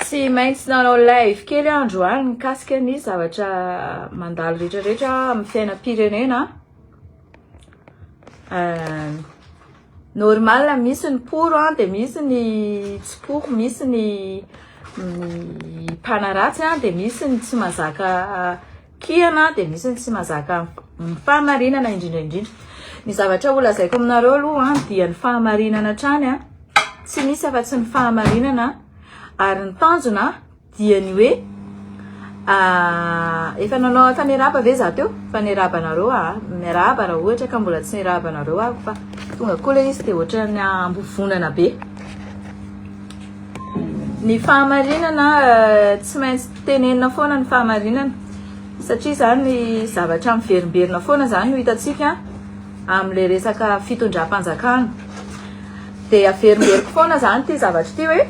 Tsy maintsy nanao live kely androany mikasika ny zavatra mandalo rehetrarehetra amin'ny fiainam-pirenena. Normal misy ny poro dia misy ny tsy poro, misy ny mpanaratsy dia misy ny tsy mazaka kiana dia misy ny tsy mazaka fahamarinana indrindra. Ny zavatra olazaiko aminareo aloha dia ny fahamarinana trany tsy misy afa-tsy ny fahamarinana. Ary ny tanjona dia ny hoe efa nanao efa niraba ve za teo? Fa nirabanareo miraba raha ohatra ka mbola tsy nirabanareo fa tonga koa le izy dia ohatra ny ambovonana be. Ny fahamarinana tsy maintsy tenenina foana ny fahamarinana satria zany ny zavatra miverimberina foana zany no hitantsika amin'le resaka fitondram-panjakana. Dia averimberiko foana zany ty zavatra ty hoe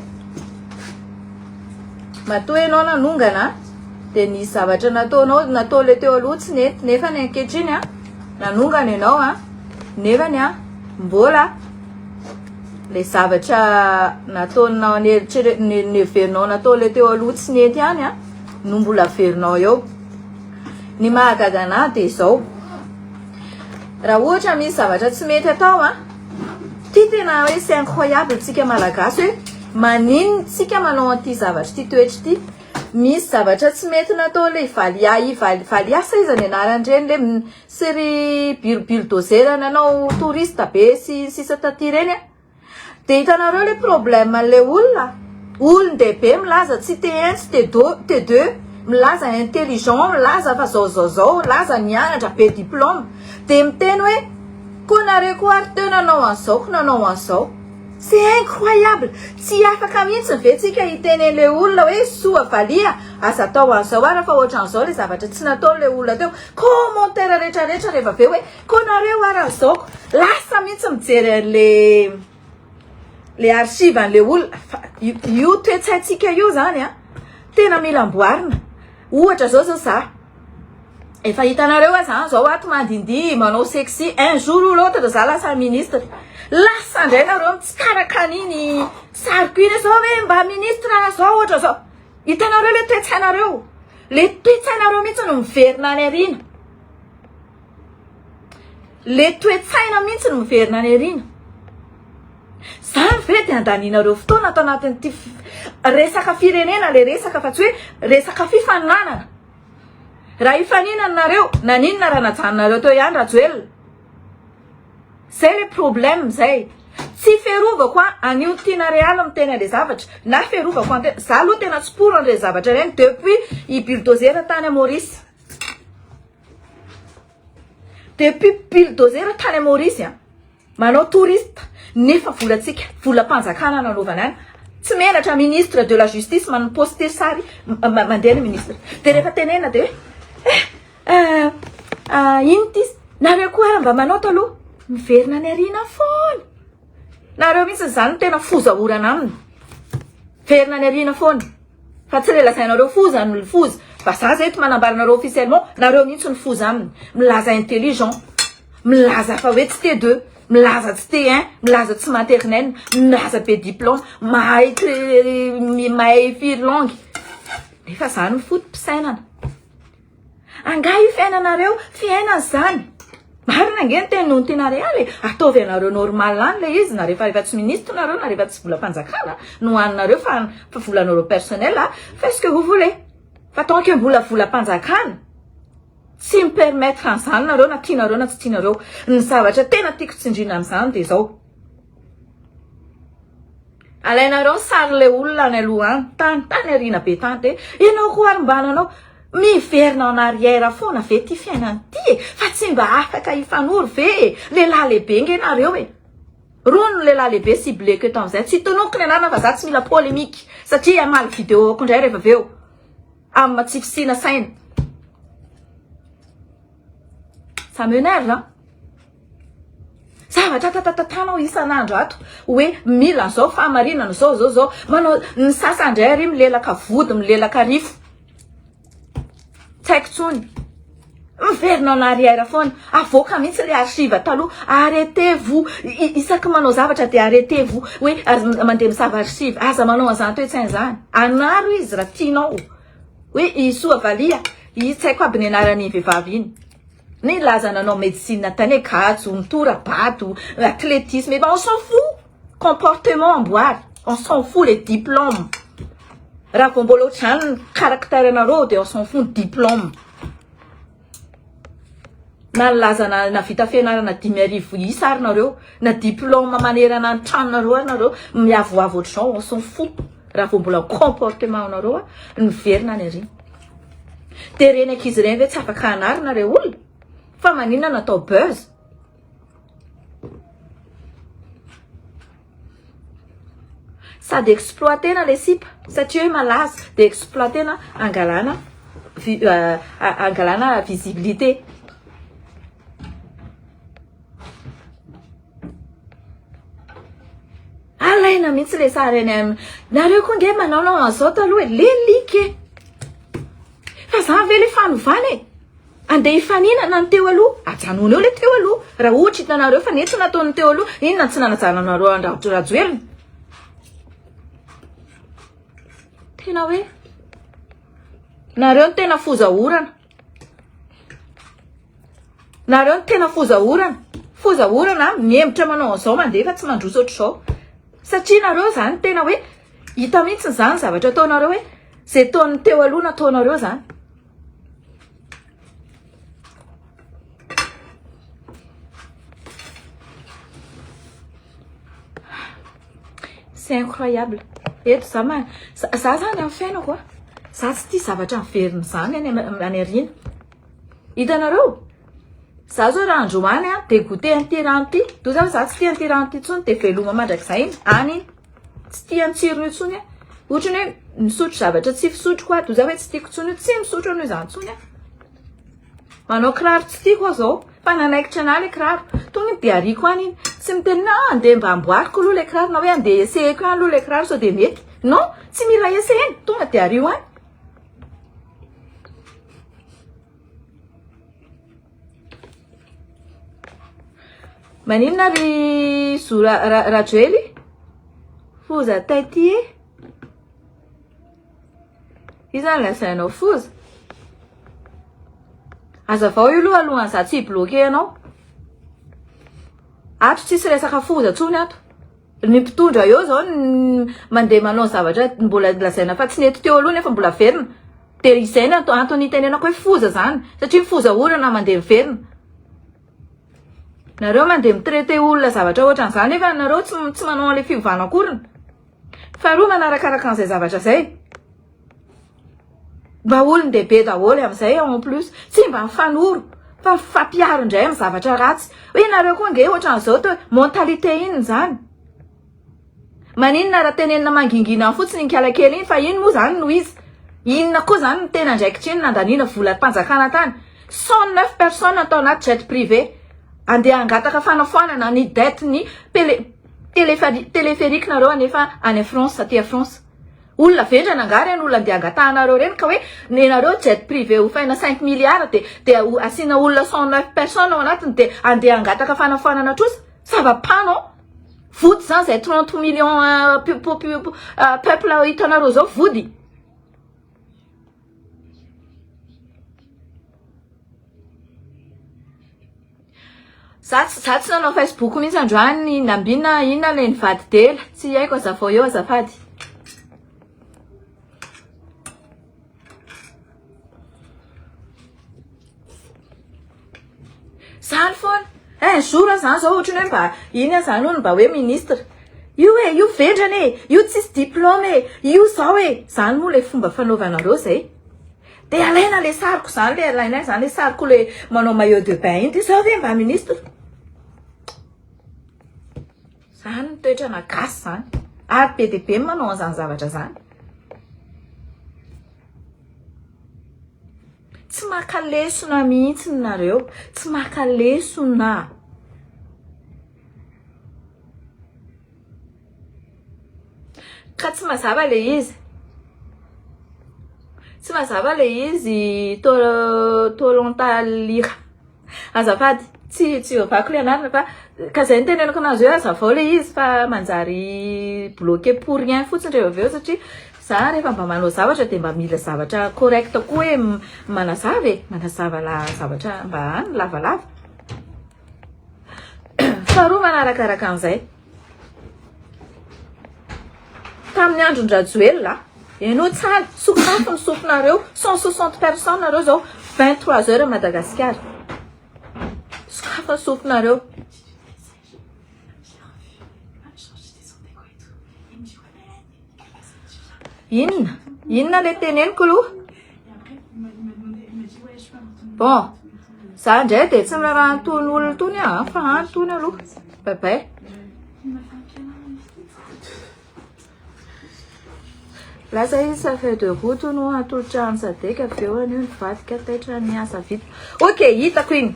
matoa ianao nanongana dia ny zavatra natao le teo aloha tsy nety nefa ny ankehitriny nanongana ianao nefa ny mbola le zavatra nataonao neverinao natao le teo aloha tsy nety ihany no mbola averinao eo. Ny mahagaga anahy dia izao, raha ohatra misy zavatra tsy mety atao ty tena hoe c'est incroyable tsika malagasy hoe maninona tsika manao an'ity zavatra ty toetra ty. Misy zavatra tsy mety natao le valiasa izy ny anaran'ireny le série bulldozer nanao touriste be sy sataty reny dia hitanareo le problème le olona dehibe milaza tsy T1 tsy T2 milaza intelligent milaza fa zao milaza mianatra be diplôme dia miteny hoe koa nareo koa ary teo nanao an'izao. C'est incroyable. Tsy afaka mihitsy ve tsika hitenen'le olona hoe soa valia aza atao an'izao ary fa ohatran'izao le zavatra tsy natao le olona teo. Commentaire rehetrarehetra rehefa aveo hoe koa nareo ary an'izao. Lasa mihitsy mijery le archive an'le olona. Io toetsaintsika io zany tena mila amboarina. Ohatra zao za efa hitanareo zany zao ato mandindy manao sexy un jour ou l'autre za lasa ministre. Lasa indray nareo mitsikarak'an'iny sariko iny zao hoe mba ministre zao ohatra zao. Hitanareo le toetsainareo. Le toetsainareo mihitsy no miverina any arina. Le toetsaina mihitsy no miverina any arina. Zany ve dia andaninareo fotoana atao anatin'ity resaka firenena le resaka fa tsy hoe resaka fifaninanana. Raha hifaninana nareo naninona raha najanonareo teo ihany Rajoelina. Zay le problème zay. Tsy ferovako anio tiana real miteny le zavatra na ferovako antena za aloha tena tsy poro an'le zavatra reny depuis i bulldozer tany Maurice. Depuis bulldozer tany Maurice manao touriste nefa volatsika volam-panjakana nanaovana any. Tsy menatra ministre de la justice poster sary mandeha ny ministre. Dia rehefa tenena dia ino ty nareo koa mba manao taloha miverina ny arina foana. Nareo mihitsy zany tena fozaorana aminy. Verina ny arina foana. Fa tsy le lazainareo foza ny foza. Fa za zay eto manambaranareo officiellement nareo mihitsy ny foza aminy. Milaza intelligent, milaza fa hoe tsy T2, milaza tsy T1, milaza tsy maternelle, milaza be diplôme, mahay firy langue. Nefa zany ny fotom-pisainana. Angaha io fiainanareo fiainana zany. Marina nge teny noho ny tena real ataovy anareo normal any le izy na rehefa tsy ministre nareo na rehefa tsy volam-panjakana no haninareo fa volanareo personnel fa est-ce que vous voulez fa tant que mbola volam-panjakana tsy mipermettre an'izany nareo na tianareo na tsy tianareo. Ny zavatra tena tiako tsindrina amin'izany dia izao alainareo sary le olona any aloha tany arina be tany dia ianao koa ary mbananao miverina en arrière foana ve ty fiainana ty fa tsy mba afaka hifanory ve lehilahy lehibe nge nareo rono lehilahy lehibe ciblé que tamin'izay tsy tonokony anarana fa za tsy mila polémique satria amaly vidéo ako indray rehefa aveo amin'ny matsifisina saina. Ça m'énerve zavatra tatatanao isan'andro ato hoe mila zao fahamarinana zao manao ny sasandray ary milelaka vody milelaka rifo. Tsy haiko tsony. miverina en arrière foana avoaka mihitsy le archive taloha arrêtez-vous isaky manao zavatra de arrêtez-vous hoe mandeha misava archive aza manao an'izany toe-tsaina zany anaro izy raha tianao hoe isoa valia izy tsy haiko aby ny anarany vehivavy iny ny laza nanao médecine tany hoe gajo mitora bato athlétisme et ben on s'en fout comportement amboary on s'en fout les diplômes raha vao mbola ohatrany caractère anareo de on s'en fout diplôme na laza na vita fianarana 10,000 isa ary nareo na diplôme manerana ny tranonareo ary nareo miavoavo ohatr'izao on s'en fout raha vao mbola comportement anareo niverina any ary de reny ankizy reny ve tsy afaka anarina re olona fa maninona natao buzz sady exploitena le sipa satria hoe malaza de exploitena angalana visibilité alaina mihitsy le sary eny nareo koa nge manao an'izao taloha le like fa za ve le fanovana e andeha hifaninana ny teo aloha ajanona eo le teo aloha raha ohatra hitanareo fa netsy nataony teo aloha inona tsy nanajana nareo andrajoelona tena hoe nareo ny tena fozahorana nareo ny tena fozahorana miembotra manao an'izao mandeha fa tsy mandroso ohatr'izao satria nareo zany tena hoe hita mihitsy zany zavatra ataonareo hoe zay taon'ny teo aloha nataonareo zany c'est incroyable eto za zany amin'ny fiainako za tsy tia zavatra miverina zany any arina hitanareo za zao raha androany de goûter an'ity rano ity do za za tsy tia an'ity rano ity tsony de veloma mandrakizay iny any tsy tia antsirony tsony ohatrany hoe misotro zavatra tsy fisotro koa do za hoe tsy tiako tsony tsy misotro an'io zany tsony manao kiraro tsy tiako aho zao fa nanaikitra ana le kiraro tonga de ariko any iny tsy mitenina andeha mba amboariko aloha le kiraro na hoe andeha essayeko aloha le kiraro sao de mety non tsy mila essayeny tonga de ario any maninona ry zo rajoely foza taity io zany lasainao foza aza vao io aloha alohan'iza tsy bloqué anao ato tsisy resaka foza tsony ato ny mpitondra eo zao mandeha manao zavatra mbola lazaina fa tsy nety teo aloha nefa mbola verina de izay antony itenenako hoe foza zany satria foza orana mandeha miverina nareo mandeha mitraité olona zavatra ohatran'izany nefa nareo tsy manao an'le fiovana korina fa roa manarakaraka an'izay zavatra zay mba olony dehibe daholo amin'izay en plus tsy mba mifanoro fa mifampiaro indray amin'ny zavatra ratsy hoe nareo koa nge ohatran'izao to mentalité iny zany maninona raha tenenina mangingina fotsiny nkalakely iny fa iny moa zany no izy inona koa zany ny tena ndraikitra iny nandaniana volam-panjakana tany 109 personnes atao anaty jet privé andeha angataka fanafoanana ny dette ny téléphérique nareo anefa any France aty France olona vendrana angary any olona andeha angatahanareo reny ka hoe ny nareo jet privé ho faina 5 milliards de asiana olona 109 personnes ao anatiny de andeha angataka fanafoanana trosa ça va pas non vody zany zay 30 millions peuple hitanareo zao vody za tsy nanao Facebook mihitsy androany nambina inona le nivady dela tsy haiko azafao eo azafady zany foana un jour zany zao ohatrany hoe mba iny zany olo mba hoe ministre io io vendrany io tsisy diplôme io zao zany moa le fomba fanaovanareo zay de alaina le sariko zany le alaina zany le sariko le manao maillot de bain iny de zao ve mba ministre zany toetra nagasy zany ary be de be manao an'izany zavatra zany tsy maka lesona mihitsy nareo tsy maka lesona ka tsy mazava le izy tsy mazava le izy tolontalira azafady tsy ovako le anarana fa ka zay nitenenako anazy hoe azavao le izy fa manjary bloqué pour rien fotsiny rehefa aveo satria za rehefa mba manao zavatra de mba mila zavatra correct koa hoe manazava la zavatra mba any lavalava faharoa manarakaraka an'izay tamin'ny andron-drajoelina ianao tsara sokafo ny sofinareo 160 personnes nareo zao 23 heures à Madagascar sokafo ny sofinareo inona le teneniko aloha bon za ndray de tsy miraha antony olona tony fa antony aloha babay lasa izy sa fait de route no atolotrano sadeka aveo anio nivadika taitra ny asa vita ok hitako igny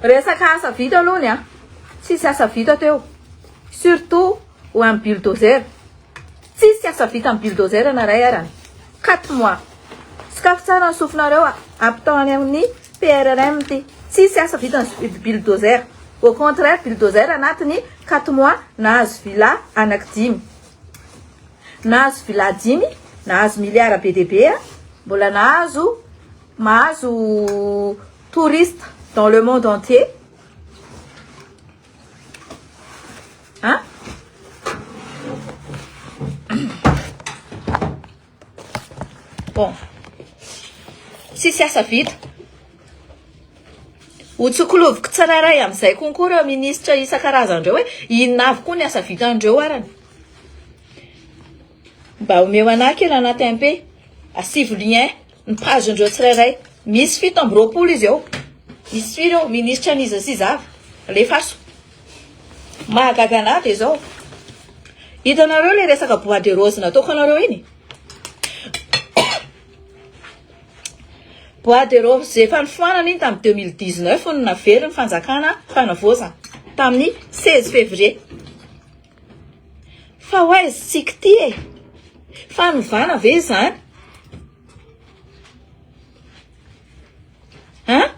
resaka asa vita aloha ny tsisy asa vita teo surtout ho amin'ny bulldozer tsisy asa vita amin'ny bulldozer naray arany 4 mois sakafo tsara ny sofinareo ampitao any amin'ny PRRM ty tsisy asa vita ny bulldozer au contraire bulldozer anatiny 4 mois nahazo villa anaky 5 nahazo villa 10 nahazo milliard BDB mbola mahazo touriste dans le monde entier hein bon sisy asa vita ho tsokoloviky tsararay amin'izay konko reo ministra isan-karazandreo hoe inona avy koa ny asa vitandreo arany mba omeo anaky ela anaty MP asivlien ny pazindreo tsirairay misy 7 izy eo misy fireo ministra aniza sy zava le faso mahagaga anaty zao hitanareo le resaka bois de rose nataoko anareo iny bois de rose efa nifoanana iny tamin'ny 2019 no navery ny fanjakana fanavozana tamin'ny 16 février fa hoaizy tsika ty fanovana ve zany hein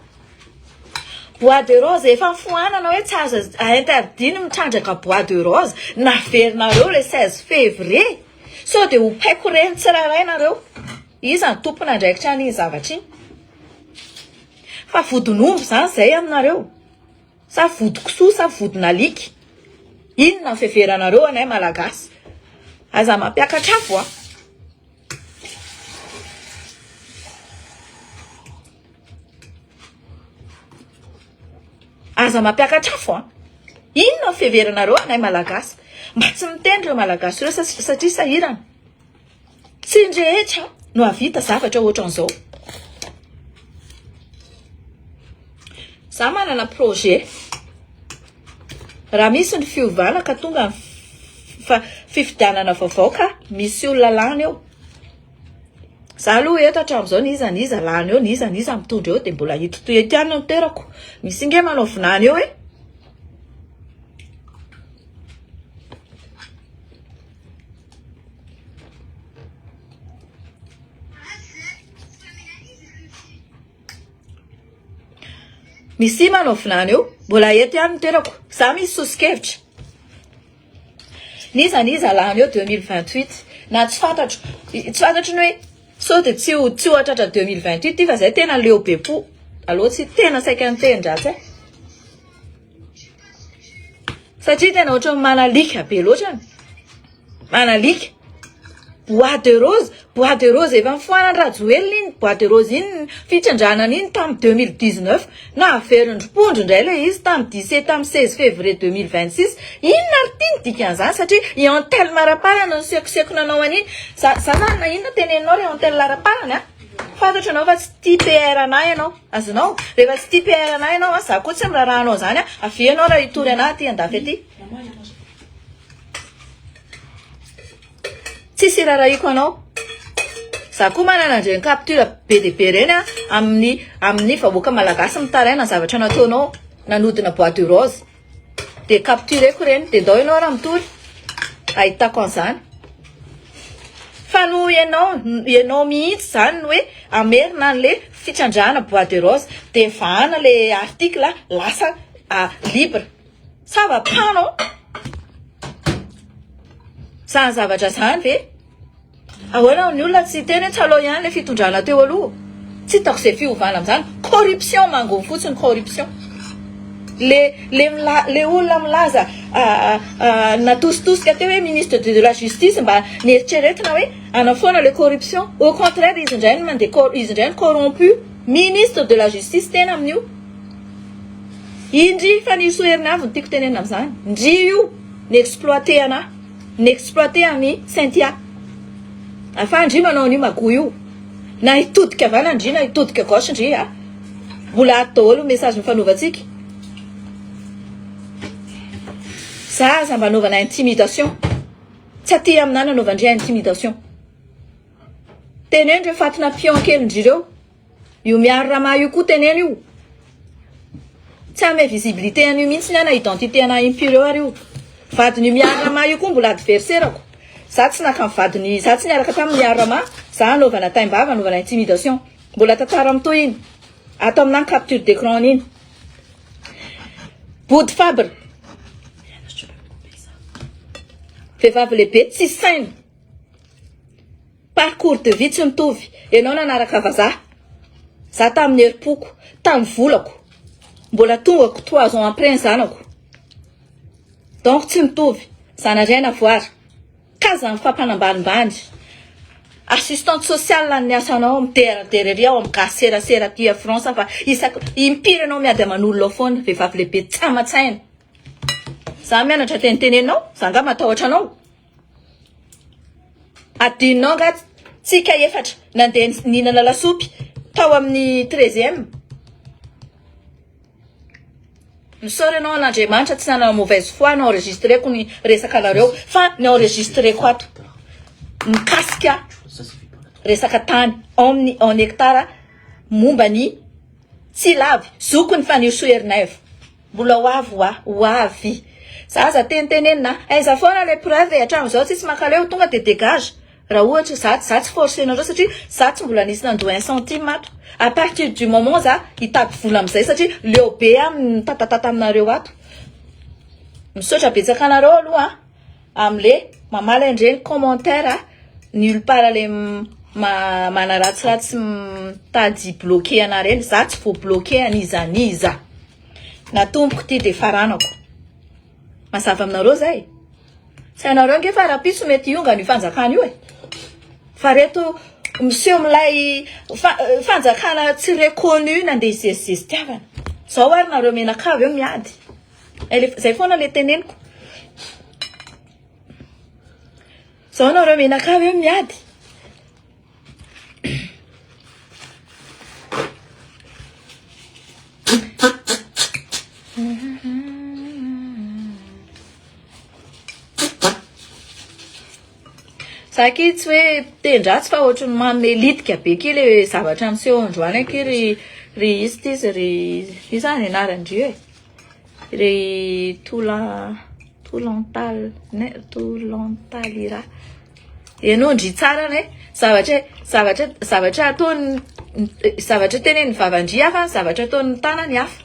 bois de rose efa nifoanana hoe tsy azo interdit mitrandraka bois de rose naverinareo le 16 février so de ho paiko reny tsirairay nareo iza ny tompona andraikitra an'iny zavatra iny fa vodin'omby zany zay aminareo sa vodi-kisoa sa vodinaliky inona ny fiheveranareo anay malagasy aza mampiakatra afo aza mampiakatra afo inona ny fiheveranareo anay malagasy mba tsy miteny reo malagasy reo satria sahirana tsy ndrehetra no havita zavatra ohatran'izao za manana projet raha misy ny fiovana ka tonga ny fifidianana vaovao ka misy olona lany eo za aloha eto hatramin'izao niza lany eo niza mitondra eo de mbola hitotoetianina ny terako misy nge manao vinany eo misy manao vinany eo mbola eto ihany ny terako za misy sosikevitra niza lany eo 2028 na tsy fantatro ny hoe so de tsy ohatratra 2028 ty fa zay tena leo bepo aloha tsy tena saika nytendratsy satria tena ohatra manalika be loatra manalika bois de rose efa mifoanany rajoelina iny bois de rose iny fitrandrana iny tamin'ny 2019 na averin'ndropondro indray le izy tamin'ny 16 février 2026 inona ry tiany dikan'izany satria iantel maraparana ny sekoseko nanao an'iny za zany na inona teneninao re iantel maraparana fantatra anao fa tsy tia PR anay ianao azonao rehefa tsy tia PR anay ianao za koa tsy mirarahanao zany avianao raha hitory anahy ty andafy aty tsisy rarahiko anao za koa manana andreny capture BDB reny amin'ny vahoaka malagasy mitaraina zavatra nataonao nanodina bois de rose de captureko reny de ndao ianao raha mitory ahitako an'izany fa no ianao mihitsy zany hoe amerina le fitsandrana bois de rose de vahana le article lasa libre ça va pas non zany zavatra zany ve ahoana ny olona tsy teny tsalo ihany le fitondrana teo aloha tsy hitako izay fiovana am'izany corruption mangony fotsiny corruption le olona milaza natositosika teo hoe ministre de la justice mba nieritreretina hoe anafoana le corruption au contraire izy indray ny corrompu ministre de la justice tena amin'io indry fa niso herina avy ny tiako tenena am'izany ndry io niexploité anahy niexploité amin'ny Cynthia afa ndry manao an'io magoa io na hitodika avana ndry na hitodika gauche ndry mbola atolo message mifanaovantsika zaza mba naovana intimidation tsy aty aminah nanaovandry intimidation tenendry fatina pion kelindry reo io miaro rama io koa teneny io tsy ame visibilité an'io mihitsy ana identité ana impure ary io vadiny miaro rama io koa mbola adversaire-ako za tsy naka mivadiny za tsy niaraka tamin'ny miaro rama za naovana taimbava naovana intimidation mbola tantara amito iny ato aminany capture d'écran iny Body Fabre vehivavy lehibe tsy saina parcours de vie tsy mitovy ianao nanaraka vazaha za tamin'ny herim-poko tamin'ny volako mbola tongako 3 ans après zanako donc tsy mitovy zanadray navoary kaza mifampanambanimbany assistante sociale ny asanao miteraterery ao amin'ny gaserasera ty a France fa isaka impiry anao miady aman'olona foana vehivavy lehibe tsy amatsaina za mianatra tenitenenao za nga matahotra anao adinao nga tsika efatra nandeha ninana lasopy tao amin'ny 13e misaory anao an'Andriamanitra tsy nanana mauvaise foi na enregistreko ny resaka anareo fa ny enregistreko ato mikasika resaka tany amin'ny en hectare momba ny tsy lavy zokony fa ny soherinaivo mbola hoavy zaza tenitenenina aiza foana le preuve hatramin'izao tsisy makaleo tonga de dégage raha ohatra za tsy forcé anareo satria za tsy mbola nisy nandoa 1 centime à partir du moment za hitady vola am'izay satria leo be amin'ny tatatata aminareo ato misaotra betsaka anareo aloha am'le mamaly andreny commentaire nulle part le manaratsiratsy mitady bloqué anareny za tsy fo bloqué anizaniza natomboko ty de faranako mazava aminareo zay tsy anareo nge fa rapiso mety ionga ny fanjakana io fa reto monsieur milay fanjakana tsy reconnu nandeha izesizesy tiavana zao ary nareo menakavy eo miady zay foana le teneniko zao nareo menakavy eo miady Saki tsy hoe tendratsy fa ohatrany manome litika be ke le zavatra miseho androany aky ry izy ry zany anarandry hoe ry tolantal ira ianao ndry tsara ne zavatra ataony zavatra teneny vavandry hafa zavatra ataony tanany hafa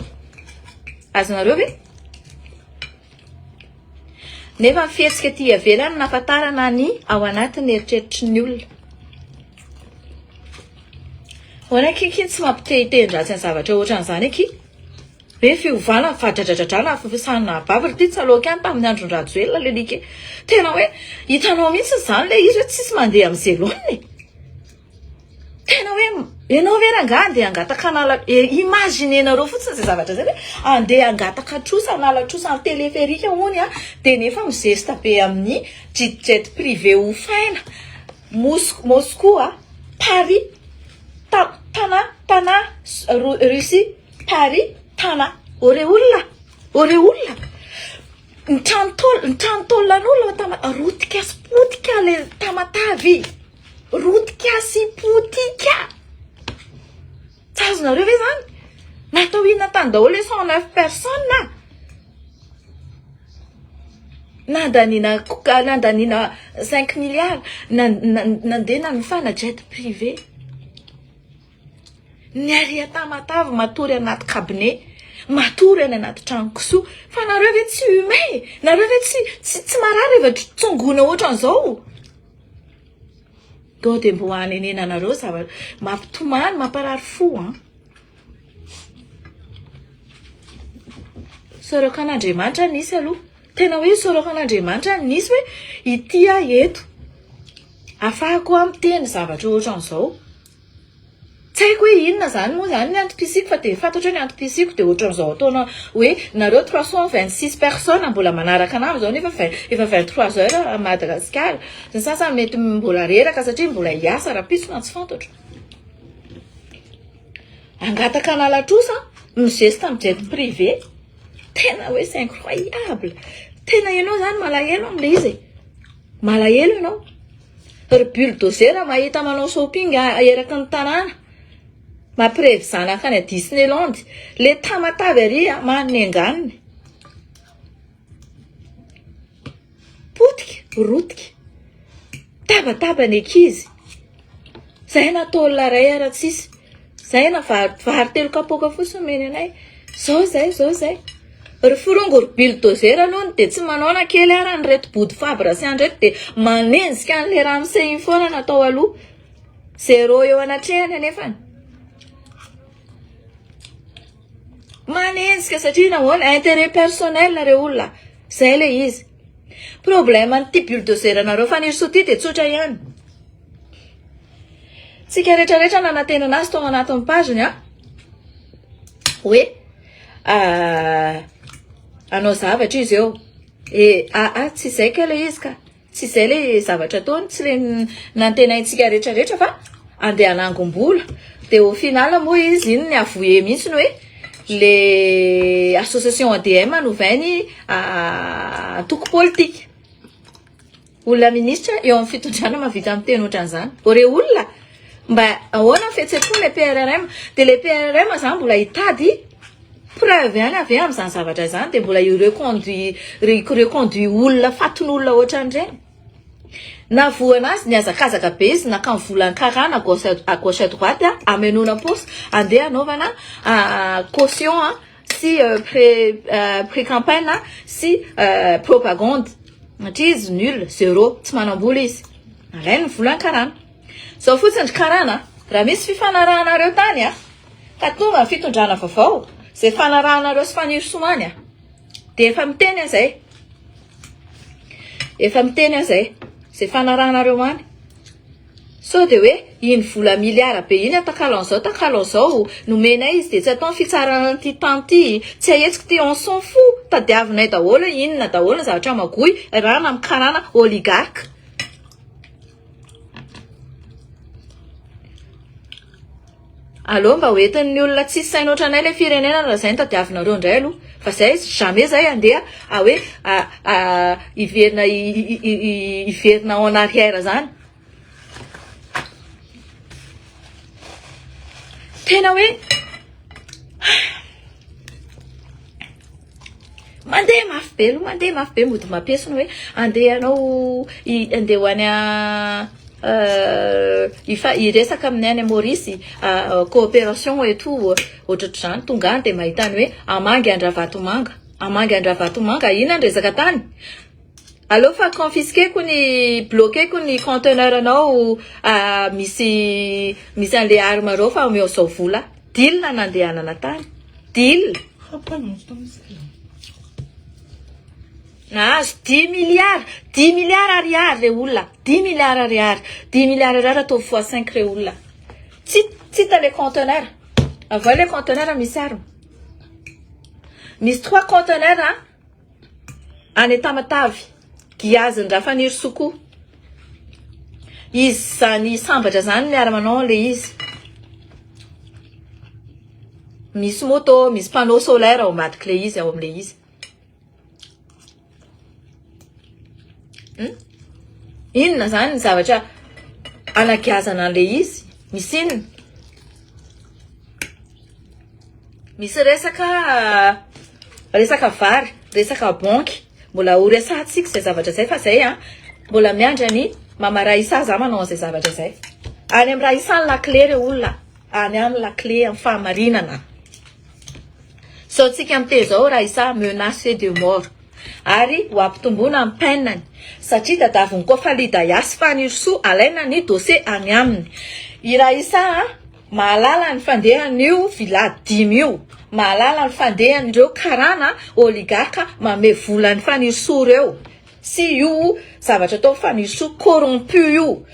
azonareo ve nefa fihetsika ty avelany nafatarana ny ao anatin'ny eritreritry ny olona hoana kiky tsy mampitehitendratsy ny zavatra ohatran'izany aky hoe fiovana fadradradradrana fisanana bavy ty tsaloaka any tamin'ny andron-drajoelona le like tena hoe hitanao mihitsy zany le izy hoe tsisy mandeha amin'zelony tena hoe ianao ve ranga andeha angataka anala imaginenareo fotsiny zay zavatra zay hoe andeha angataka trosa anala trosa ny téléphérique hony de nefa mizesta be amin'ny jet privé ho faina Moscou Paris tana Russie Paris tana ore olona nitranotolon'olona rotika sy potika le tamatavy rotika sy potika tazonareo ve zany natao inona tany daholo 109 personnes nandanina 5 milliards nandeha namifana jet privé ny aria tamatavy matory anaty cabinet matory any anaty trano kisoa fa nareo ve tsy humain nareo ve tsy marary rehefa tsongona ohatran'izao to de mbo anenena nareo zavatra mampitomany mamparary fo an sorokan'Andriamanitra nisy aloha tena hoe sorokan'Andriamanitra nisy hoe ity eto afahako amiteny zavatra ohatran'izao tsy haiko hoe inona zany moa zany ny antom-pisiko fa de fantatra ny antom-pisiko de ohatran'izao ataona hoe nareo 326 personnes mbola manaraka an'azy zao nefa efa 23 heures à Madagascar ny sasany mety mbola reraka satria mbola hiasa rapisona tsy fantatra angataka analatrosa migesta amin'ny jet privé tena hoe c'est incroyable tena ianao zany malahelo am'le izy malahelo ianao ry bulldozer mahita manao shopping eraky ny tanàna mampirevy zanaka any a Disneyland le tamatavy ary maniny anganiny potika rotika tabataba ny ankizy zay natao laray ara-tsisy zay na vary telo kapoka fotsiny meny anay zao zay ry forongo ry bulldozer aloha de tsy manao na kely ara ny reto body fabra sy andreto de manenjika an'le ramsey iny foana natao aloha zéro eo anatrehany anefany manenjika satria nahoana intérêt personnel nareo olona zay le izy problème an'ity bulldozer nareo fanirisoty de tsotra ihany tsika rehetrarehetra nanantena anazy tao anatin'ny paginy hoe anao zavatra izy eo tsy zay ke le izy ka tsy zay le zavatra ataony tsy le nantenaitsika rehetrarehetra fa andeha anangom-bola de au final moa izy iny ny avoe mihitsy ny hoe le association ADM novainy toko politique olona ministra eo amin'ny fitondrana mavita amin'ny teny ohatran'izany ore olona mba ahoana fihetseham-po le PRRM de le PRRM zany mbola hitady preuve ihany avy amin'izany zavatra zany de mbola reconduit olona fatin'olona ohatran'ireny na voana azy ny azakazaka be izy nakamy volany karana à gauche à droite amenona posy andeha anaovana caution sy pré-campagne sy propagande satria izy nul zéro tsy manambola izy alainy volany karana zao fotsiny karana raha misy fifanarahanareo tany ka tonga ny fitondrana vaovao zay fanarahanareo sy fanirisoany de efa miteny azay zay fanarahanareo any so de hoe iny vola miliara be iny takalon'izao nomenay izy de tsy atao fitsarana ty tanty tsy ahetsika ty on s'en fout tadiavinay daholo inona daholo zavatra magoy rana amin'ny karana oligarque allo mba hoentin'ny olona tsisy saina ohatranay le firenena raha zay ny tadiavinareo indray aloha fa zay jamais zay andeha hoe hiverina en arrière zany tena hoe mandeha mafy be mody mampesona hoe andehanao andeha ho any iresaka amin'ny any Maurice coopération et tout ohatr'izany tonga any de mahitany hoe amangy andravatomanga ina ny resaka tany allo fa confisqueko ny bloqueko ny conteneur anao misy an'le arme reo fa omeo zao vola deal nandehanana tany deal nahazo 10 milliards ariary le olona 10 milliards ariary atao fois 5 le olona tsy hita le conteneur avy le conteneur misy arme misy 3 conteneur any Tamatavy giazin-draha faniry soko izy zany sambatra zany miara-manao le izy misy moto misy panneau solaire ao ambadiky le izy ao am'le izy inona zany ny zavatra anagiazana an'le izy misy inona misy resaka vary resaka banky mbola ho resatsika zay zavatra zay fa zay mbola miandry any mama Raisa za manao zay zavatra zay any amin'ny Raisa ny lakle reo olona any amin'ny lakle amin'ny fahamarinana so tsika am'te zao Raisa menacé de mort ary ho ampitomboana amin'ny penany satria dadaviny koa fa lidayasy fanirso alaina ny dossier any aminy i Raisa mahalala ny fandehan'io villa 10 io mahalala ny fandehan'ireo karana oligarka mame vola ny fanirso reo si io zavatra tao fanirso corrompu io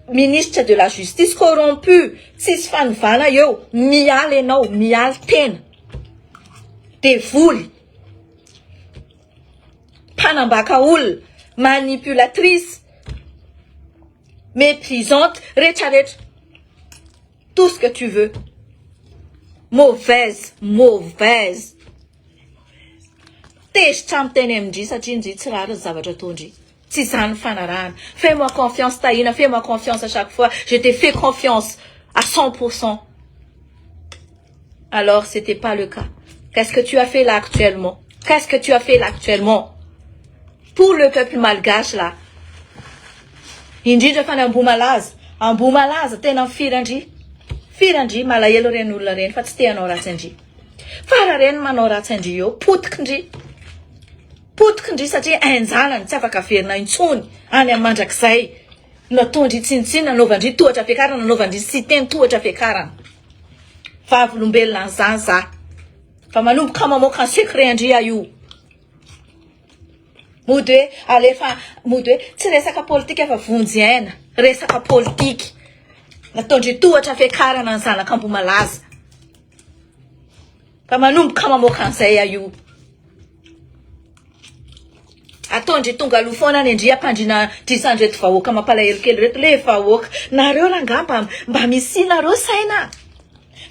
ministre de la justice corrompu tsisy fanovana eo mialy enao mialy tena de voly panambaka olona manipulatrice méprisante retraretra tout ce que tu veux mauvaise tezitra amin'ny teny amindry satria ndry tsy rary ny zavatra ataondry tsy zany fanarahana fais-moi confiance tahina fais-moi confiance à chaque fois je te fais confiance à 100%. Alors c'était pas le cas. Qu'est-ce que tu as fait là actuellement? Qu'est-ce que tu as fait là actuellement pour le peuple malgache là? Indrindra fa ny ambomalaza tena firandry malahelo reny olona reny fa tsy te hanao ratsy andry fa raha reny manao ratsy andry eo potikindry satria ainjalany tsy afaka verina intsony any amin'ny mandrakizay nataondry tsinitsiny nanaovandry tohatra fiakarana nanaovandry sy teny tohatra fiakarana vavolombelona n'izany za fa manomboka mamoaka ny secret andry io mody hoe tsy resaka politika fa vonjy resaka politika nataondry tohatra fiakarana ny zanaka ambomalaza fa manomboka mamoaka an'izay io ataondry tonga aloha foana ny andria ampandrina 300 reto vahoaka mampalahelo kely reto le vahoaka nareo rangamba mba misy nareo saina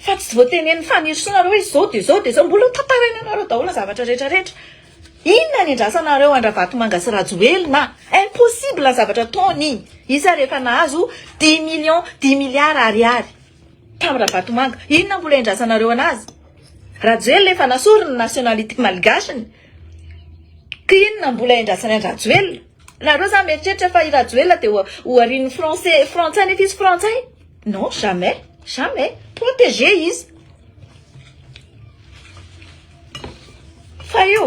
fa tsy voateneny fanirosonareo izy zao de zao mbola tantaraina nareo daholo zavatra rehetrarehetra inona ny andrasanareo Andravatomanga sy Rajoelina impossible zavatra taony isa rehefa nahazo 10 milliards ariary tamin'ny Andravatomanga inona mbola andrasanareo anazy Rajoelina efa nasorony nationalité malgachiny inona mbola andrasany Rajoelina nareo za mieritreritra fa i Rajoelina de ho ariny frantsay ny fils frantsay non jamais protégé izy fa io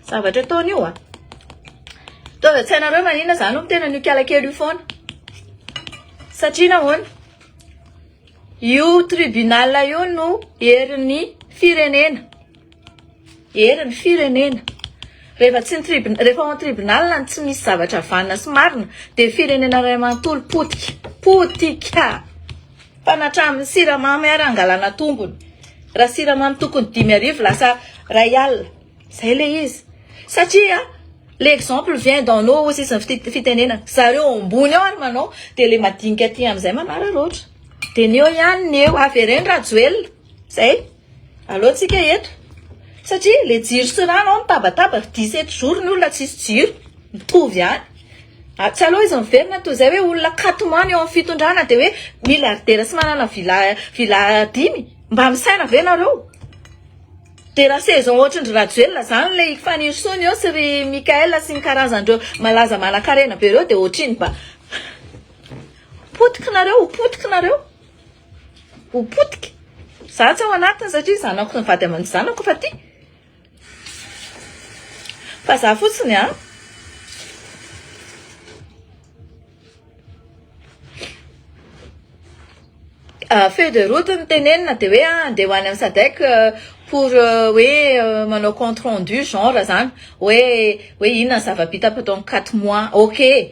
zavatra taony io tova tsy hainareo manina zany no tena nikalakely io foana satria nahoana io tribunal io no erin'ny firenena rehefa ao tribunal tsy misy zavatra vanina sy marina de firenena ray manontolo potika fa natramin'ny siramamy ary angalana tombony raha siramamy tokony 10,000 lasa rayal zay le izy satria l'exemple vient dans nos aussi fitenena zareo ambony ao ary manao de le madinika aty am'izay manararoatra de neo ihany neo avereny Rajoelina zay alohatsika eto satria le jiro sy rano ao mitabataba 17 jours ny olona tsisy jiro mitovy ihany tsy aloha izy miverina toy zay hoe olona 4 mois eo amin'ny fitondrana de hoe milliardaire sy manana villa 10 mba misaina ve nareo de raha saison ohatrandry Rajoelina zany le fanirsony eo sy ry Mikaela sy ny karazandreo malaza manan-karena be reo de ohatriny mba potika nareo za tsy ao anatiny satria zanako nivady aman'ny zanako fa ty fa za fotsiny feuille de route mitenenina de hoe andeha ho any amin'ny SADC pour hoe manao compte rendu genre zany hoe inona zava-bita pendant 4 mois ok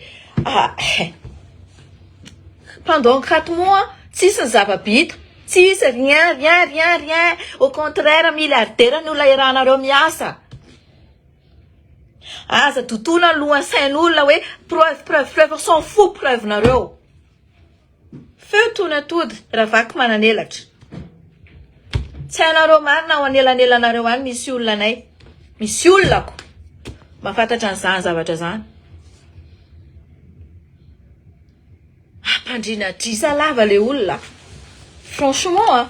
pendant 4 mois tsisy ny zava-bita tsisy rien au contraire milliardaire ny olona iranareo miasa aza tontona alohan'ny sain'olona hoe preuve s'en fout preuve nareo feu tonatody raha vaky mananelatra tsy hainareo marina ao anelanelanareo any misy olonanay misy olonako mahafantatra an'izany zavatra zany ampandrina drisa lava le olona franchement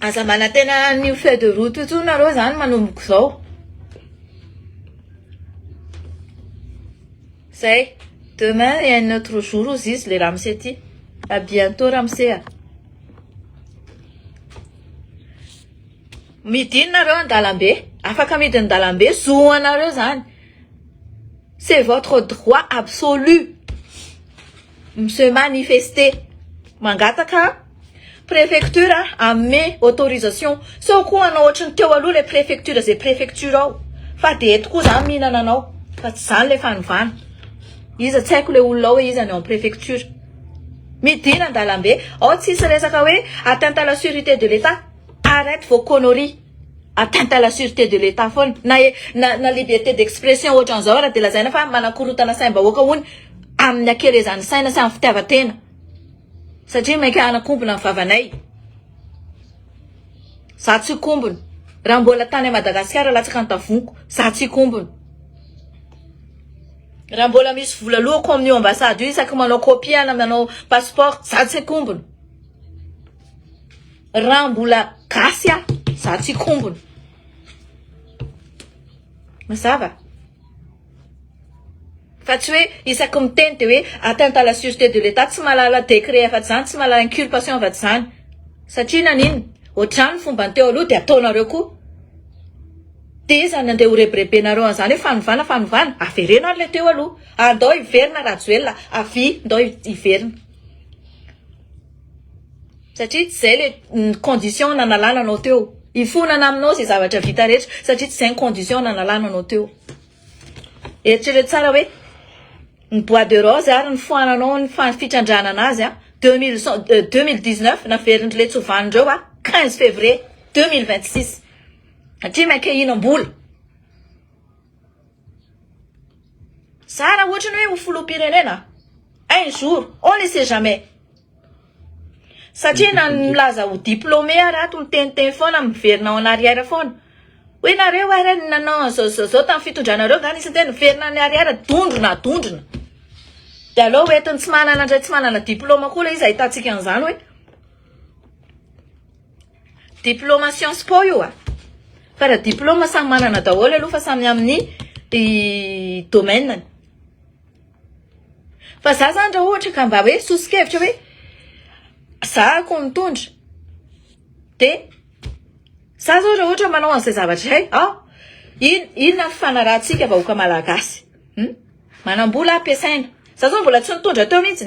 Aza manatena ny feuille de route io nareo zany manomboko zao. Zay, demain et un autre jour ozy le Ramsey ty. À bientôt Ramsey. Midiny nareo an-dalambe, afaka midiny an-dalambe, zoanareo zany. C'est votre droit absolu. Se manifester. Mangataka préfecture ame autorisation. So koa anao ohatrany teo aloha le préfecture zay préfecture ao. Fa de eto koa zany mihinana anao. Fa tsy zany le fanovana. Iza tsy haiko le olona ao hoe iza ny en préfecture. Midina an-dalambe, ao tsisy resaka hoe atteinte à la sûreté de l'État. Arrête vos conneries. Atteinte à la sûreté de l'État foana. Na liberté d'expression ohatran'izao raha de lazaina fa manakorotana saim-bahoaka hono amin'ny akelezany saina sy amin'ny fitiavan-tena. Satria mainka anakombona ny vavanay. Za tsy kombona. Raha mbola tany Madagasikara latsaka ny tavoniko, za tsy kombona. Raha mbola misy vola lohako amin'ny ambassade io isaky manao kopia na manao passeport, za tsy kombona. Raha mbola gasy za tsy kombona. Mazava? Fa tsy hoe isaky miteny de hoe atteinte à la sûreté de l'État, tsy malala décret afa-tsy zany, tsy malala inculpation afa-tsy zany. Satria nanino? Ohatrany fomba ny teo aloha de ataonareo koa. De zany andeha ho rebrebenareo an'izany hoe fanovana, averena le teo aloha. Andao hiverina Rajoelina, avy ndao hiverina. Satria tsy zay le condition nanalana anao teo. Ifonana aminao zay zavatra vita rehetra, satria tsy zay condition nanalana anao teo. Eritrereto tsara hoe ny bois de rose ary ny foananao ny fitrandrana anazy 2019 naverindry le tsovanindreo 15 février 2026. Satria mainka inam-bola. Sara ohatrany hoe ho filoham-pirenena. Un jour, on ne sait jamais. Satria na milaza ho diplômé arato miteny foana miverina en arrière foana. Hoe nareo ary nanao zao tamin'ny fitondranareo zany isy tena miverina en arrière dondrona. De aloha hoentiny tsy manana ndray tsy manana diplôma koa le izy ahitantsika an'izany hoe diplôma Sciences Po io fa raha diplôma samy manana daholo aloha fa samy amin'ny domaine. Fa za zany raha ohatra ka mba hoe sosikevitra hoe za ko mitondra de za zao raha ohatra manao an'izay zavatra hay inona fanarahantsika vahoaka malagasy manambola ampiasaina. Za zao mbola tsy nitondra teo mihitsy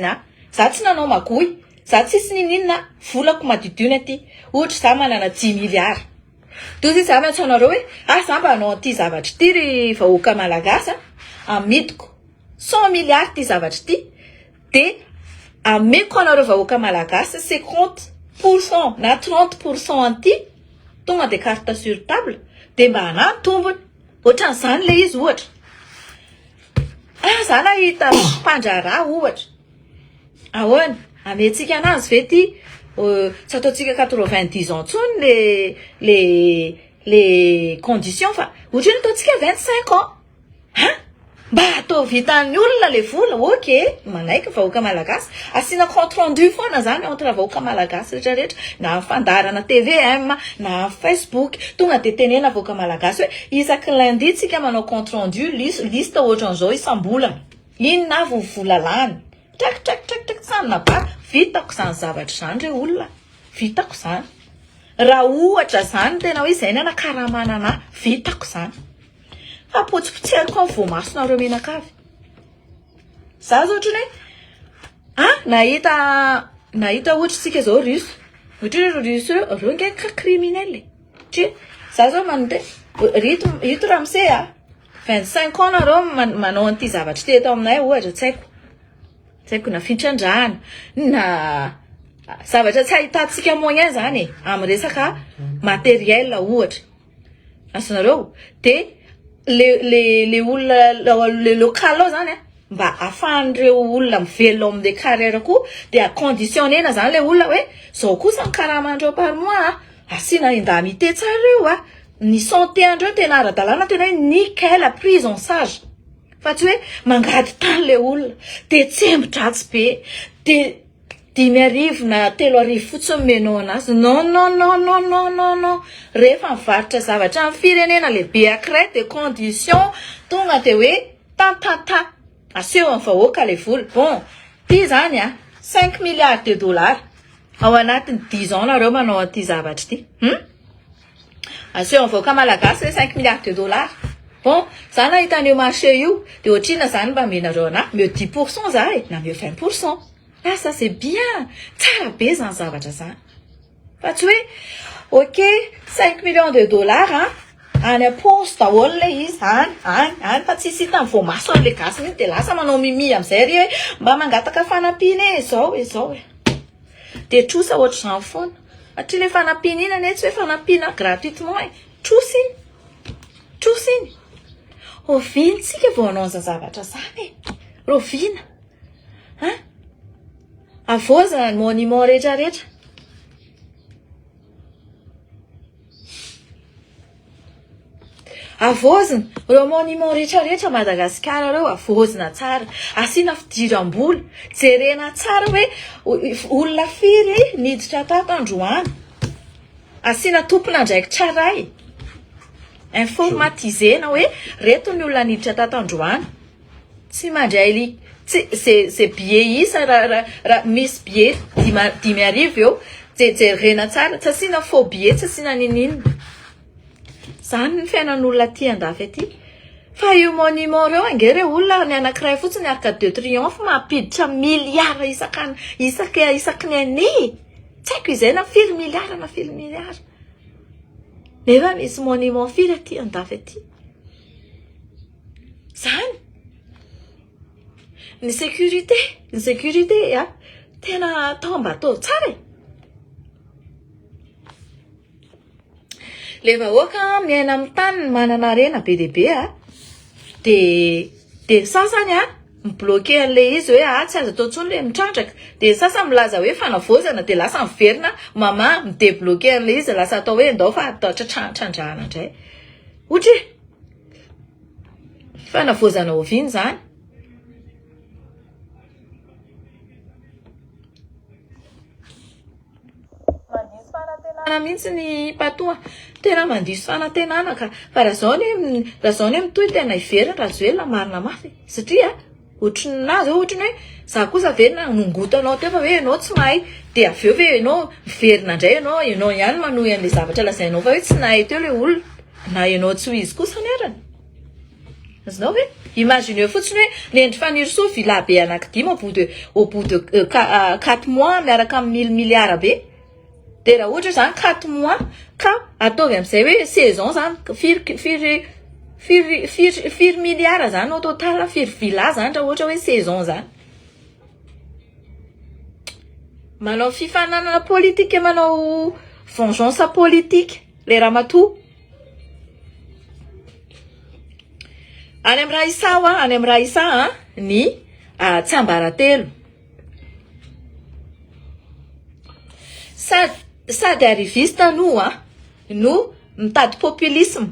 za tsy nanao magoy, za tsisy ninina volako madidina aty. Ohatra za manana 10 milliards. Toy za maintsy anareo hoe za mba hanao an'ity zavatra ity ry vahoaka malagasy amidiko 100 milliards ty zavatra ity de ameko anareo vahoaka malagasy 50% na 30% an'ity tonga de carte sur table de mba hanahy tombony. Ohatran'izany le izy ohatra. Za nahita mpandraraha ohatra. Ahoana? Amentsika anazy ve ty tsy ataontsika 90 ans tsony les conditions fa ohatrany ataontsika 25 ans. Mba atao vitan'ny olona le vola, ok, manaiky vahoaka malagasy, asina compte rendu foana zany entre vahoaka malagasy rehetrarehetra, na fandarana TVM, na Facebook, tonga de tenena vahoaka malagasy hoe isaky lundi tsika manao compte rendu, liste ohatran'izao isam-bolana. Inona avy ny vola lany? Trak sanina ba, vitako zany zavatra zany re olona, vitako zany. Raha ohatra zany tena hoe izay nakaramana anahy, vitako zany. Fa potsipotsiariko amin'ny voamasonareo menakavy. Za zao ohatrany hoe nahita ohatra tsika zao russe. Ohatra russe reo nge criminel. Za zao manode rito Ramsey 25 ans nareo manao an'ity zavatra ty eto aminay ohatra tsy haiko na fitrandrahana na zavatra tsy ahitantsika moyen zany amin'ny resaka matériel ohatra. Asanareo de le olona le local ao zany mba afahan'ireo olona mivelona amin'ny carrière koa de aconditionnena zany le olona hoe zao kosa ny karamandreo par mois asina indemnité tsara reo ny santé andreo tena ara-dalàna tena hoe nickel prise en charge. Fa tsy hoe mangady tany le olona de tsembotratsy be dimy arivo na telo arivo fotsiny menao anazy non rehefa mivarotra zavatra amin'ny firenena lehibe ankiray de condition tonga de hoe tantanta aseho amin'ny vahoaka le vola bon ty zany a 5 milliards de dollars ao anatiny 10 ans nareo manao an'ity zavatra ity aseho amin'ny vahoaka malagasy hoe 5 milliards de dollars bon zany ahitan'io marché io de ohatrina zany mba menareo ana mieux 10% za na mieux 20%. Ah, ça c'est bien. Tsara be zany zavatra zany. Fa tsy hoe OK 5 millions de dollars hein. Any aposto daholo le izy any fa tsy hita ny voamaso an'le gasy mihitsy de lasa manao mimi am'izay ry hoe mba mangataka fanampiana zao de trosa ohatra zany foana atria le fanampiana iny ane tsy hoe fanampiana gratuitement trosiny ovintsika vao anao zavatra zany rovina hein avoza ny monument rehetrarehetra avozina reo monument rehetrarehetra Madagasikara reo avozina tsara asiana fidiram-bola jerena tsara hoe olona firy niditra tato androany asiana tompona ndraiky tsaray informatisena hoe reto ny olona niditra tato androany tsy mandray c'est billet isa raha misy billet dimy arivo eo jerena tsara tsy asiana faux billet tsy asiana ninina zany ny fiainan'olona aty andafy aty fa io monument reo angere olona ny anankiray fotsiny Arc de Triomphe mampiditra milliard isaky ny année tsy haiko izay na firy milliard nefa misy monument firy aty andafy aty zany ny sécurité a tena tambato tsara le vahoaka miaina amin'ny tany manana arena be dia be a de sasany a mibloqué an'le izy hoe tsy azo atao tsony le mitrandraka de sasany milaza hoe fanavozana de lasa miverina mama midebloqué an'le izy lasa atao hoe ndao fa atao trandrahana indray ohatra fanavozana oviny zany mihitsy ny patoa tena mandiso fanantenana ka fa raha zao ny mitohy tena iverina raha zoelona marina mafy satria ohatrinazy ohatra hoe za kosa verina nongotanao teo fa hoe ianao tsy mahay de aveo ve ianao miverina indray ianao ihany manohy an'le zavatra lazainao fa hoe tsy nahay teo le olona na ianao tsy ho izy kosa nerana azonao hoe imagineo fotsiny hoe nendry fanirosoa vila be anankidimy au bout de 4 mois miaraka amin'ny 1000 milliards be de raha ohatra zany 4 mois ka ataovy am'izay hoe saison zany firy milliards zany au total firy villa zany raha ohatra hoe saison zany manao fifananana politique manao vengeance politique le ramatoa any amin'ny raha isa ny tsambaratelo sady arriviste no mitady populisme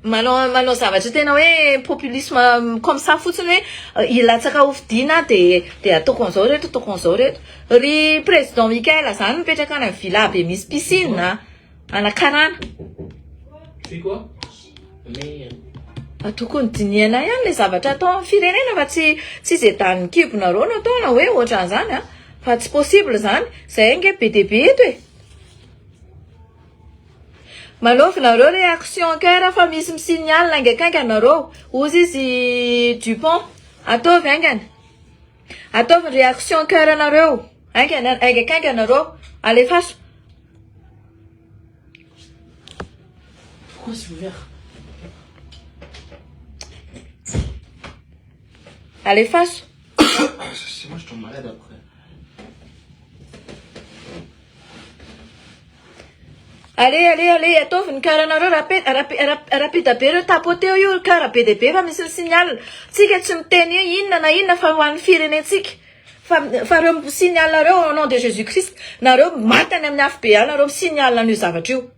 manao zavatra tena hoe populisme comme ça fotsiny hoe ilatsaka hofidiana de ataoko an'izao reto ry président Mikaela zany mipetraka any amin'ny villa be misy piscine anakarana atokony diniana ihany le zavatra atao amin'ny firenena fa tsy zay tany kibonareo no ataona hoe ohatran'izany fa tsy possible zany zay nge be dia be eto e manaovinareo réaction cœur fa misy misignal angakainganareo ozy izy Dupont ataovy angana ataovy réaction cœur anareo angakainganareo alefaso pourquoi c'est ouvert alefaso c'est moi je tombe malade après. Allez, ataovy ny karanareo rapide be reo tapoteo io kara be dia be fa misy signal tsika tsy miteny inona na inona fa ho an'ny firenentsika fa reo signal nareo au nom de Jésus Christ nareo maty any amin'ny afo be any nareo signal an'io zavatra io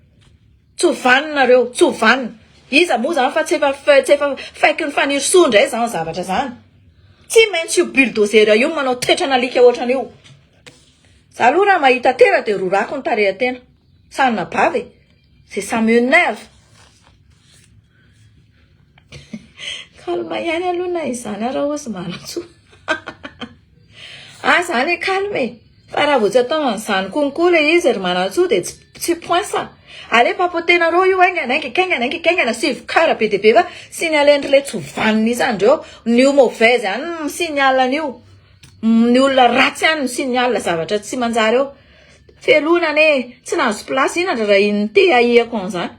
tsy hovaninareo tsy hovanina iza moa zany fa tsy efa faiky ny fanirosoa indray zany zavatra zany tsy maintsy io bulldozer io manao toetra nalika ohatran'io. Za aloha raha mahita tena de rorako ny tarehatena. Sanina bavy. C'est ça m'énerve. Calme ihany aloha na izany raha ozy manatso. Ah zany calme. Fa raha vao tsy atao an'izany konko le izy ry manatso de tsy point ça. Ale papotenareo io aingana sivokara be de be fa signalendry le tsovaniny izandreo new mauvaise any signal an'io. Ny olona ratsy any signal zavatra tsy manjary eo. Felonane tsy nahazo place ina raha iny te ahiako an'izany.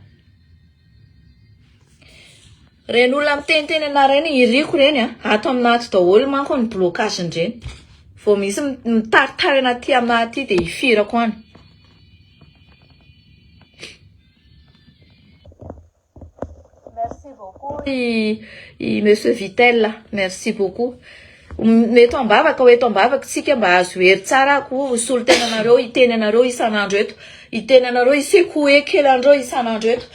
Reny olona miteniteny ana reny iriko reny ato aminaty daholo manko ny blocage ndreny. Vao misy mitaritary anaty aminaty de ifirako any. Merci beaucoup monsieur Vitel, merci beaucoup. Meto ambavaka eto ambavaka tsika mba azo hery tsara ko solotenanareo iteny anareo isanandro eto. Iteny anareo isiko hoe kely andreo isanandro eto.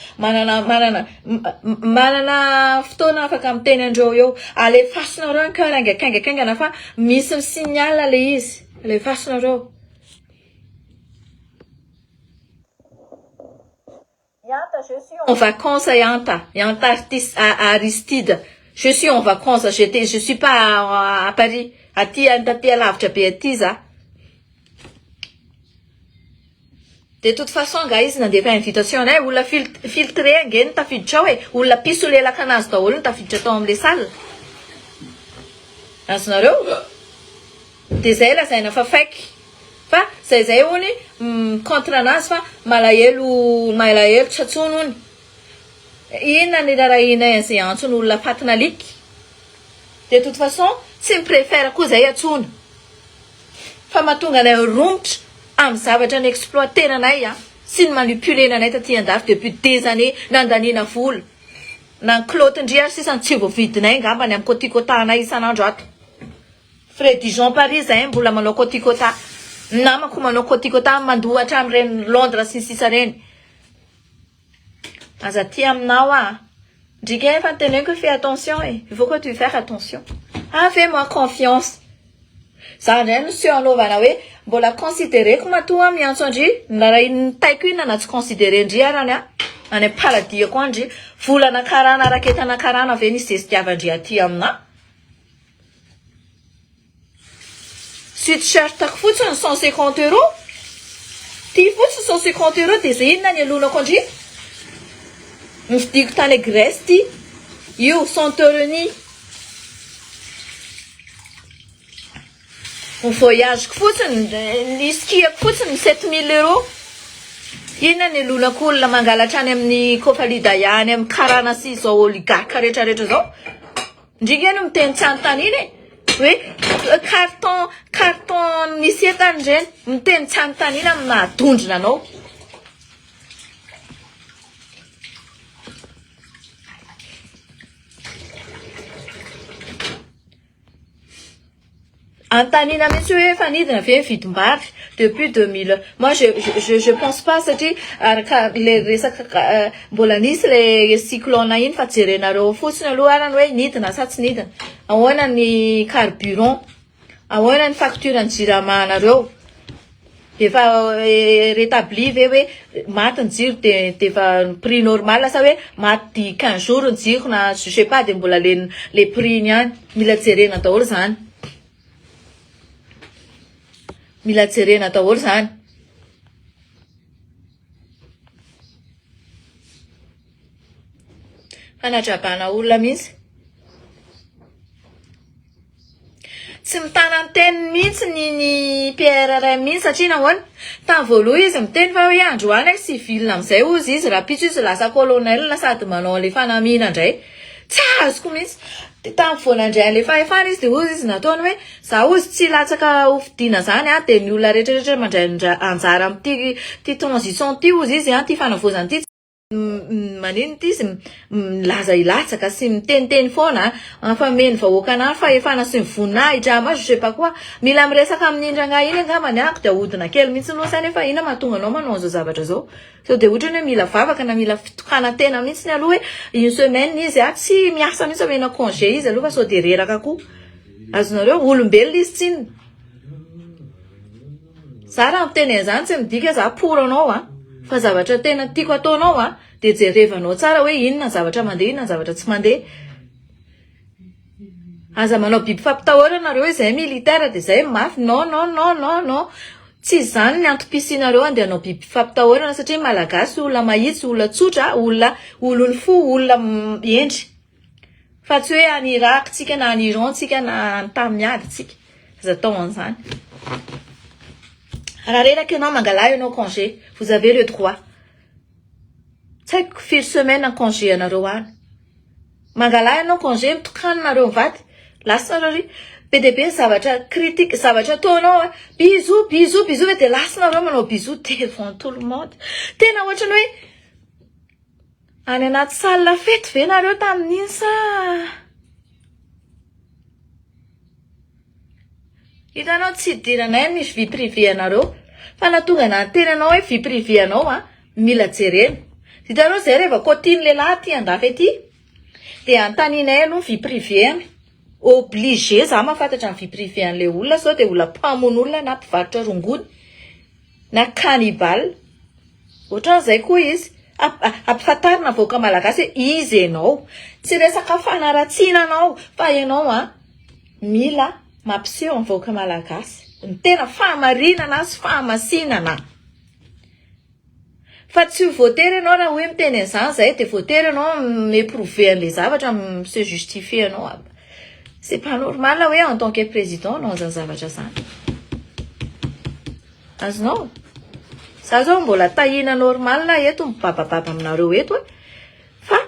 Manana fotoana afaka miteny andreo eo. Alefasinareo ny cœur aingakaingana fa misy signal le izy. Alefasinareo. Yanta, je suis en vacances à Yanta. Yanta Aristide. Je suis en vacances, je suis pas à Paris. Aty antaty alavitra be aty za. De toute façon gars izy nandefa invitation anay olona filtré angeny tafiditra hoe olona piso lelaka anazy daholo tafiditra tao am'le salle. Azonareo? De zay lazaina fa fake. Fa zay hony contre anazy fa malahelo tsy atsono hony. Inona ny rarahinay an'izay antsony olona fatina liky. De toute façon tsy mipréfère koa zay atsono. Fa mahatonga anay romotra amin'ny zavatra ny exploitenanay sy ny manipulenanay taty andafy depuis des années nandanina vola. Nan clotindria sisany tsy voavidinay ngamba ny amin'ny côté-côtanay isanandro ato. Frais Dijon Paris zay mbola manao côté-côta. Namako manao côté-côta mandohatra amin'ireny Londres sy sisa reny. Aza ty aminao Ndrika fa teneniko fais attention il faut que tu fasses attention. Fais-moi confiance. Za ndray no sy anaovana hoe mbola considéreko matoa miantso andry raha iny taiko iny na tsy considéré ndry arany any am-paladiako andry volana karana raketana karana ve nisy zestiavandry aty amina. Sweatshirt-ako fotsiny 150 €. Ty fotsiny 150 € de zay inona ny alonako andry. Nividiko tany Grèce ty. Io 100 € ny. Ny voyage-ko fotsiny ny ski-ako fotsiny 7000 €. Inona ny alonako olona mangalatra any amin'ny Kofalida ihany amin'ny karana sy izao oligarque rehetrarehetra zao. Ndrika no miteny tsy anontany iny hoe carton misy entany reny miteny tsy anontany iny amin'ny mahadondrina anao. Antanina mitsy hoe efa nidina ve vidim-bary depuis 2000. Moi je pense pas satria araka le resaka mbola nisy le cyclone iny fa jerenareo fotsiny aloha arany hoe nidina sa tsy nidina. Ahoana ny carburant, ahoana ny facture ny jiramanareo. Efa rétabli ve hoe maty ny jiro de efa prix normal sa hoe maty 15 jours ny jiro na je sais pas de mbola le prix niany mila jerena daholo zany. Mila jerena daholo zany. Fanadrabana olona mihitsy. Tsy mitana anteny mihitsy ny PRRM mihitsy satria nahoana tany voaloha izy miteny fa hoe androany aky civil amizay ozy izy raha pitso izy lasa colonel sady manao le fanamina indray. Tsy azoko mihitsy. Tamy voanandray le fahefana izy de ozy izy nataony hoe za ozy tsy latsaka hofidiana zany de ny olona rehetrarehetra mandray anjara amin'ty transition ty ozy izy ty fanavozany ty manino ty izy milaza ilatsaka sy miteniteny foana afameny vahoaka anahy fahefana sy mivoninahitra ma je sais pas quoi mila miresaka amin'indrana iny angambany ako de ahodina kely mihitsy losa nefa ina mahatonga anao manao zao zavatra zao. So de ohatrany hoe mila vavaka na mila fitokana tena mihitsy ny aloha hoe une semaine izy tsy miasa mihitsy avena congé izy aloha fa so de reraka koa. azonareo olombelona izy tsiny za raha miteny an'izany tsy midika za poro anao fa zavatra tena tiako ataonao de jerevanao tsara hoe inona zavatra mandeha inona zavatra tsy mandeha aza manao biby fampitahorana nareo hoe zay militaire de zay mafy non tsy izany ny antom-pisianareo andeha hanao biby fampitahorana satria malagasy olona mahitsy olona tsotra olony fo olona endry fa tsy hoe any Irak tsika na any Iran tsika na any tamiady tsika aza tao an'izany raha reraka ianao mangala ianao congé vous avez le droit tsy haiko firy semaine en congé anareo any mangala ianao congé mitokaninareo mivady lasanareo PDB zavatra critique zavatra ataonao bisou ve de lasanareo manao bisou devant tout le monde tena ohatrany hoe any anaty salle la fête ve nareo tamin'iny sa hitanao tsy idiranay misy vie privée anareo fa natonga nanteny anao hoe vie privée anao mila jerena hitanao zay rehefa kotiny lehilahy ty andafy aty de antaninay aloha vie privée any obligé za mahafantatra ny vie privée an'le olona sao de olona mpamon'olona na mpivarotra rongony na cannibale ohatran'izay koa izy ampifantarina avoaka malagasy hoe izy ianao tsy resaka fanaratsiana anao fa ianao mila mampiseho amin'ny vahoaka malagasy ny tena fahamarinana sy fahamasinana fa tsy voatery ianao raha hoe miteny an'izany zay de voatery ianao méprouver an'le zavatra se justifier ianao c'est pas normal là en tant que président non zany zavatra zany azonao za zao mbola tahina normal là eto mibabababa aminareo eto fa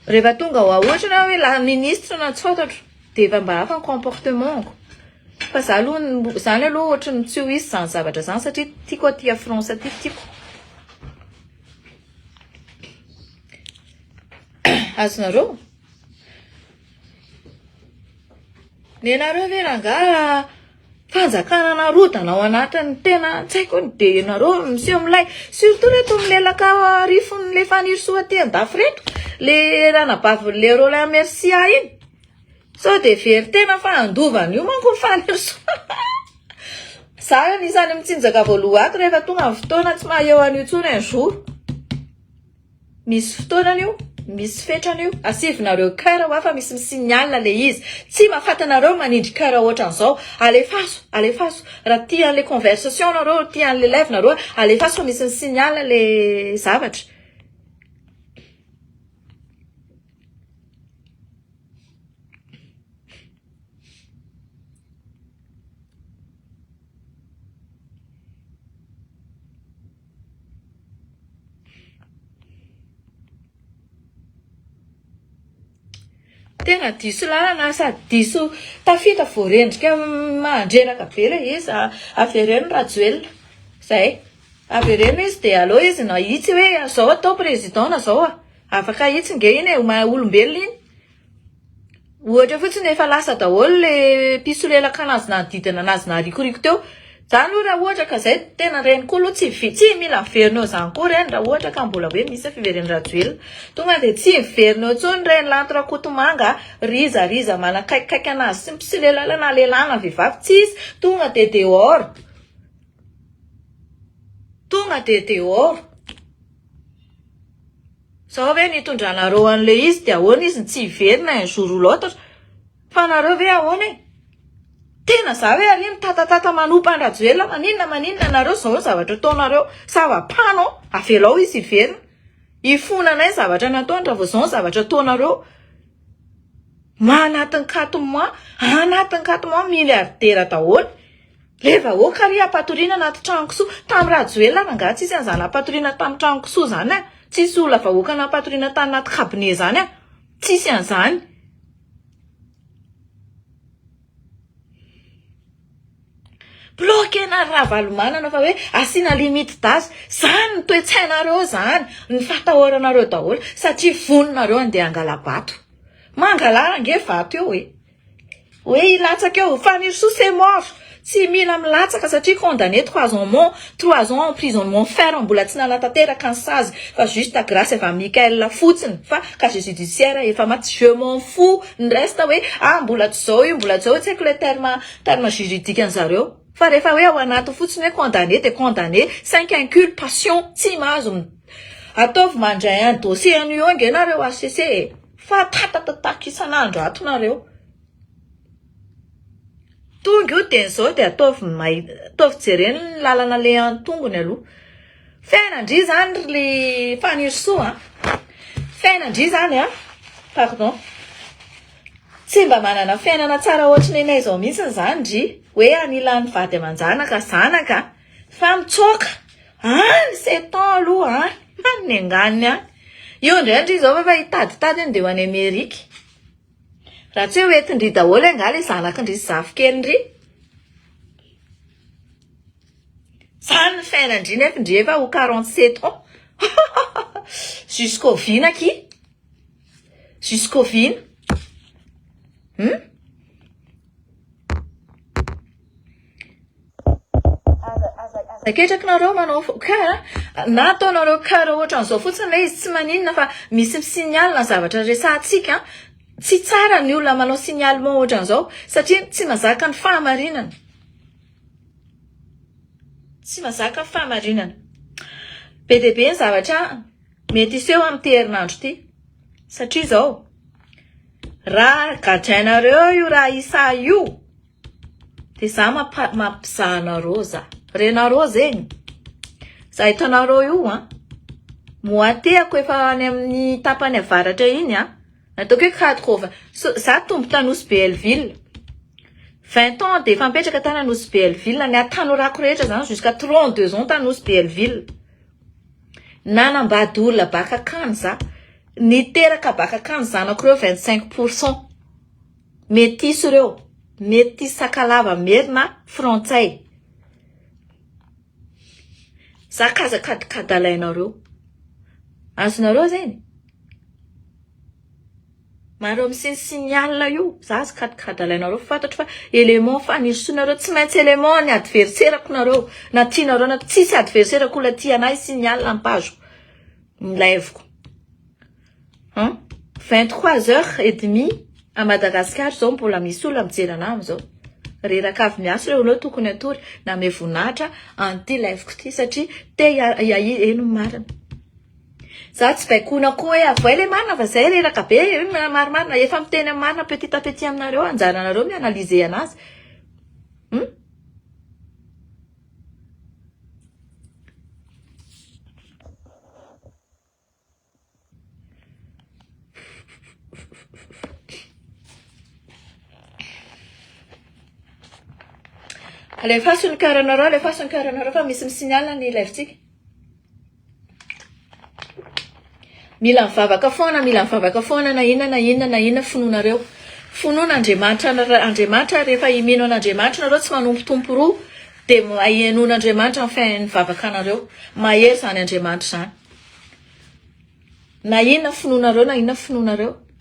rehefa tonga ho ohatra na hoe la ministre na tsy fantatro de efa mba hafa ny comportementko fa za aloha zany aloha ohatra ny tsy ho izy zany zavatra zany satria tiako aty a France aty tiako azonareo ny anareo ve rangaha fanjakana narodana ao anatin'ny tena tsy haiko de ianareo miseho milay surtout reto milelaka rifony le fanirosoa aty andafy reto le ranabavy le Roland Mercia iny sao de very tena fa andovany io manko fanirosoa za anisany mitsinjaka voaloha ato rehefa tonga amin'ny fotoana tsy maha eo an'io tsony un jour misy fotoanany io misy fetrany io asivinareo cœur fa misy signal le izy tsy mahafantanareo manindry cœur ohatran'izao alefaso raha tian'le conversation nareo tian'le live nareo alefaso misy signal le zavatra tena diso lalana sady diso tafita voarendrika mandreraka be le izy avereno rajoelona zay avereno izy de aloha izy na hitsy hoe zao atao président na zao afaka hitsy nge iny olombelona iny ohatra fotsiny efa lasa daholo le piso lelaka anazy nanodidina anazy narikoriko teo zany io raha ohatra ka zay tena reny koa aloha tsy mila miverinao zany koa reny raha ohatra ka mbola hoe misy fivereny rajoelona tonga de tsy miverinao tsony reny lantora kotomanga riza manakaikikaiky anazy sy mpisilelala na lelana vehivavy tsy izy tonga de dehors sao ve nitondranareo an'le izy de ahoana izy tsy hiverina un jour ou l'autre fa nareo ve ahoana tena za hoe ary mitatata manompa ny rajoelona maninona nareo zao zavatra ataonareo sava-panao avelao izy hiverina ifonanay zavatra nataony raha vao zao zavatra ataonareo anatin'ny 4 mois milliardaire daholo leva ho kary apatoriana anaty trano kisoa tamin'ny rajoelona ranga tsy isy an'izany apatoriana tamin'ny trano kisoa zany tsisy olona vahoaka napatoriana tany anaty cabinet zany tsisy an'izany bloquena raha valomanana fa hoe asina limite d'âge zany ny toe-tsainareo zany ny fatahoranareo daholo satria voninareo andeha angala bato mangalara nge vato eo hoe ilatsaka eo fanirosoa c'est mort tsy mila milatsaka satria condamné 3 ans emprisonnement ferme mbola tsy nalatanteraka ny sazy fa juste grâce efa Michael fotsiny fa casier judiciaire efa maty je m'en fous ny reste hoe mbola tsy zao io tsy haiko le terme juridique an'zareo fa rehefa hoe ao anaty fotsiny hoe condamné 5 inculpation tsy mahazo ataovy mandray un dossier an'io angenareo HCC fa tatatataka isan'andro atonareo tonga io teny zao de ataovy jereny ny lalana le antongony aloha fiainandry zany le fanirsoa fiainandry zany pardon tsy mba manana fiainana tsara ohatriny anay zao mihitsy zany dry hoe anilan'ny vady aman-janaka zanaka fa mitsoka 7 ans aloha ny anganiny io ndrendry zao fa hitaditady eny de ho any Amerika raha tsy hoe entindry daholo anga le zanakindry zafikelyndry zany ny fiainandry nefindry efa ho 47 ans jusqu'au vina qui jusqu'au vina aketrakinareo manao kara na ataonareo kara ohatran'izao fotsiny hoe izy tsy maninona fa misy signal na zavatra resahatsika tsy tsara ny olona manao signalement ohatran'izao satria tsy mazaka ny fahamarinana be dia be ny zavatra mety iseho amin'ny herinandro ity satria zao raha gadrainareo io raha isa io de za mampizahanareo za renareo zegny za hitanareo io moatehako efa any amin'ny tapany avaratra iny nataoko hoe 4 za tombo tanosy Belleville 20 ans de efa mipetraka tany anosy Belleville ny atanorako rehetra zany jusqu'à 32 ans tanosy Belleville nanambady olona baka akany za niteraka baka akany zanako reo 25% métis reo métis sakalava merina frantsay za kazakadikadalainareo azonareo zegny mareo misy signal io za azo kadikadalainareo fantatro fa élément fanirosonareo tsy maintsy élément ny adversairako nareo na tianareo na tsisy adversairako olona tianay signal ampazoko milaivoko 23h30 à Madagascar zao mbola misy olona mijery anahy amizao reraka avy miaso reo olona tokony atory na me vonahitra anty laivoko ty satria te eno marina za tsy baikona koa hoe avoay le marina fa zay reraka be marimarina efa miteny amin'ny marina petit à petit aminareo anjaranareo mianalize anazy alefaso ny karanareo fa misy misignal ny laivitsika mila mivavaka foana na inona finoana Andriamanitra rehefa imino an'Andriamanitra nareo tsy manompotompo roa de mahenon'Andriamanitra ny vavaka anareo mahery zany Andriamanitra zany na inona finoanareo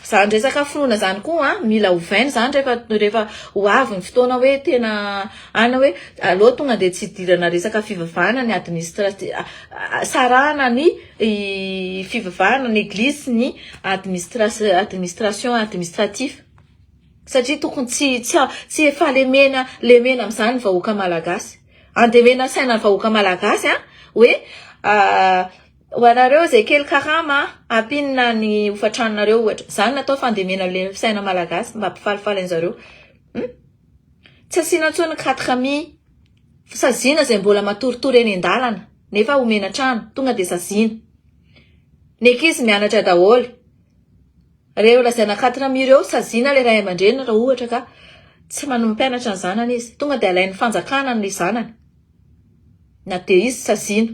zany resaka finoana zany koa mila ovaina zany rehefa ho avy ny fotoana hoe tena ana hoe aloha tonga de tsy idirana resaka fivavahana ny sarahana ny fivavahana ny église ny administration administratif satria tokony tsy efa lemena amin'izany vahoaka malagasy andemena saina vahoaka malagasy hoe ho anareo zay kely karama ampinina ny hofatranareo ohatra zany natao fandemena le saina malagasy mba ampifalifaly an'zareo tsy asiana ntsony 4 sazina zay mbola matoritory eny an-dalana nefa homena trano tonga de sazina ny ankizy mianatra daholo reo lazaina 4 reo sazina le ray aman-dreny raha ohatra ka tsy manompianatra ny zanany izy tonga de alain'ny fanjakana ny zanany na de izy sazina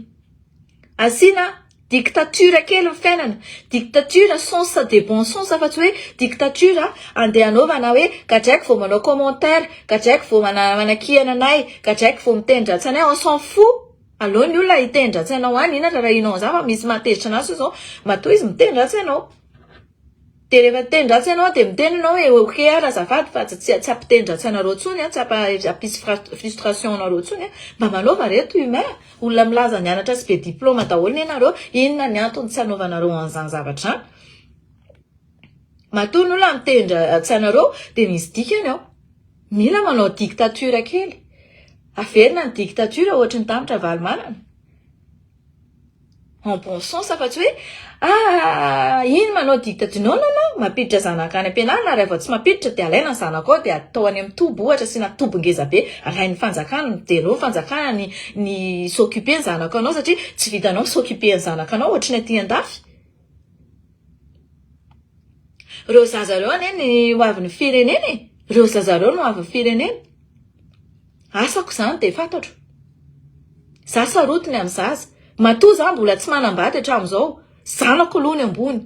asina dictature kely ny fiainana dictature sens de bon sens fa tsy hoe dictature andeha anaovana hoe gadraiky vao manao commentaire gadraiky vao manakihana anay gadraiky vao mitendra-tsy anay on s'en fout allo ny olona hitendra-tsy anao any inona raha inao an'izany fa misy matezitra anazy zao matoa izy mitendra-tsy anao de rehefa tendratry ianao de miteny ianao hoe ok ara azafady fa tsy ampitendratsy anareo tsony tsy ampisy frustration anareo tsony mba manaova reto humain olona milaza nianatra sy be diplôma daholo ianareo inona ny antony tsy anaovanareo an'izany zavatra zany matoa ny olona mitendratsy anareo de misy dikany ao mila manao dictature kely averina ny dictature ohatra ny tamitra valimanana en bon sens fa tsy hoe iny manao dictature non mampiditra zanaka any am-pianarana rehefa tsy mampiditra de alaina ny zanaka ao de atao any amin'ny tobo ohatra sy natobongeza be alain'ny fanjakana midereo fanjakana ny s'occuper ny zanaka anao satria tsy vitanao s'occuper ny zanaka anao ohatra ny aty an-dafy reo zazareo anie ho avin'ny fireneny reo zazareo no avin'ny fireneny asako zany de fantatro za sarotiny amin'ny zaza matoa za mbola tsy manambady hatramin'izao zanako aloha ny ambony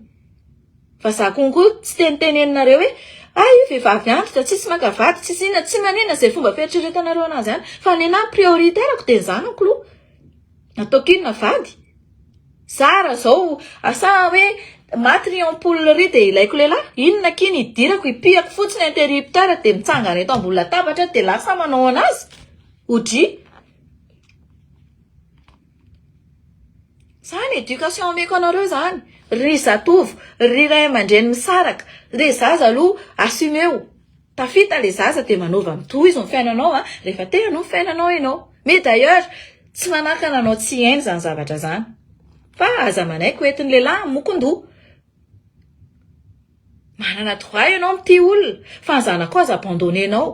fa za konko tsy tenitenenareo hoe io vehivavy antitra tsisy mankavady tsisy inona tsy manina zay fomba fieritreretanareo anazy any fa ny anahy prioritairako de ny zanako aloha nataoko inona vady sara zao asa hoe maty ny ampoule ry de ilaiko lehilahy inona kiny idirako ipihako fotsiny interrupteur de mitsangana eto ambony latabatra de lasa manao anazy odry zany éducation ameko anareo zany ry zatovo ry ray aman-dreny misaraka le zaza aloha assumeo tafita le zaza de manaova mitohy izy ny fiainanao rehefa tena no fiainanao ianao mais d'ailleurs tsy manakana anao tsy hainy zany zavatra zany fa aza manaiko entin'ny lehilahy mokondoha manana droit ianao mity olona fa ny zanako aza abandonnenao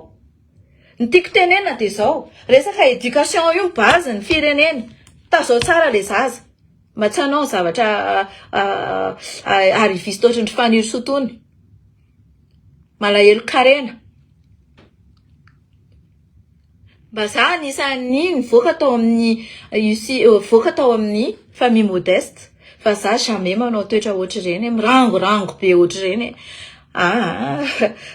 ny tiako tenena de zao resaka éducation io base ny firenena tazao tsara le zaza mba tsy hanao zavatra arrivisy totrany faniro sotony malahelo karena mba za anisan'ny voaka tao amin'ny voaka tao amin'ny famille modeste fa za jamais manao toetra ohatra ireny mirangorango be ohatra ireny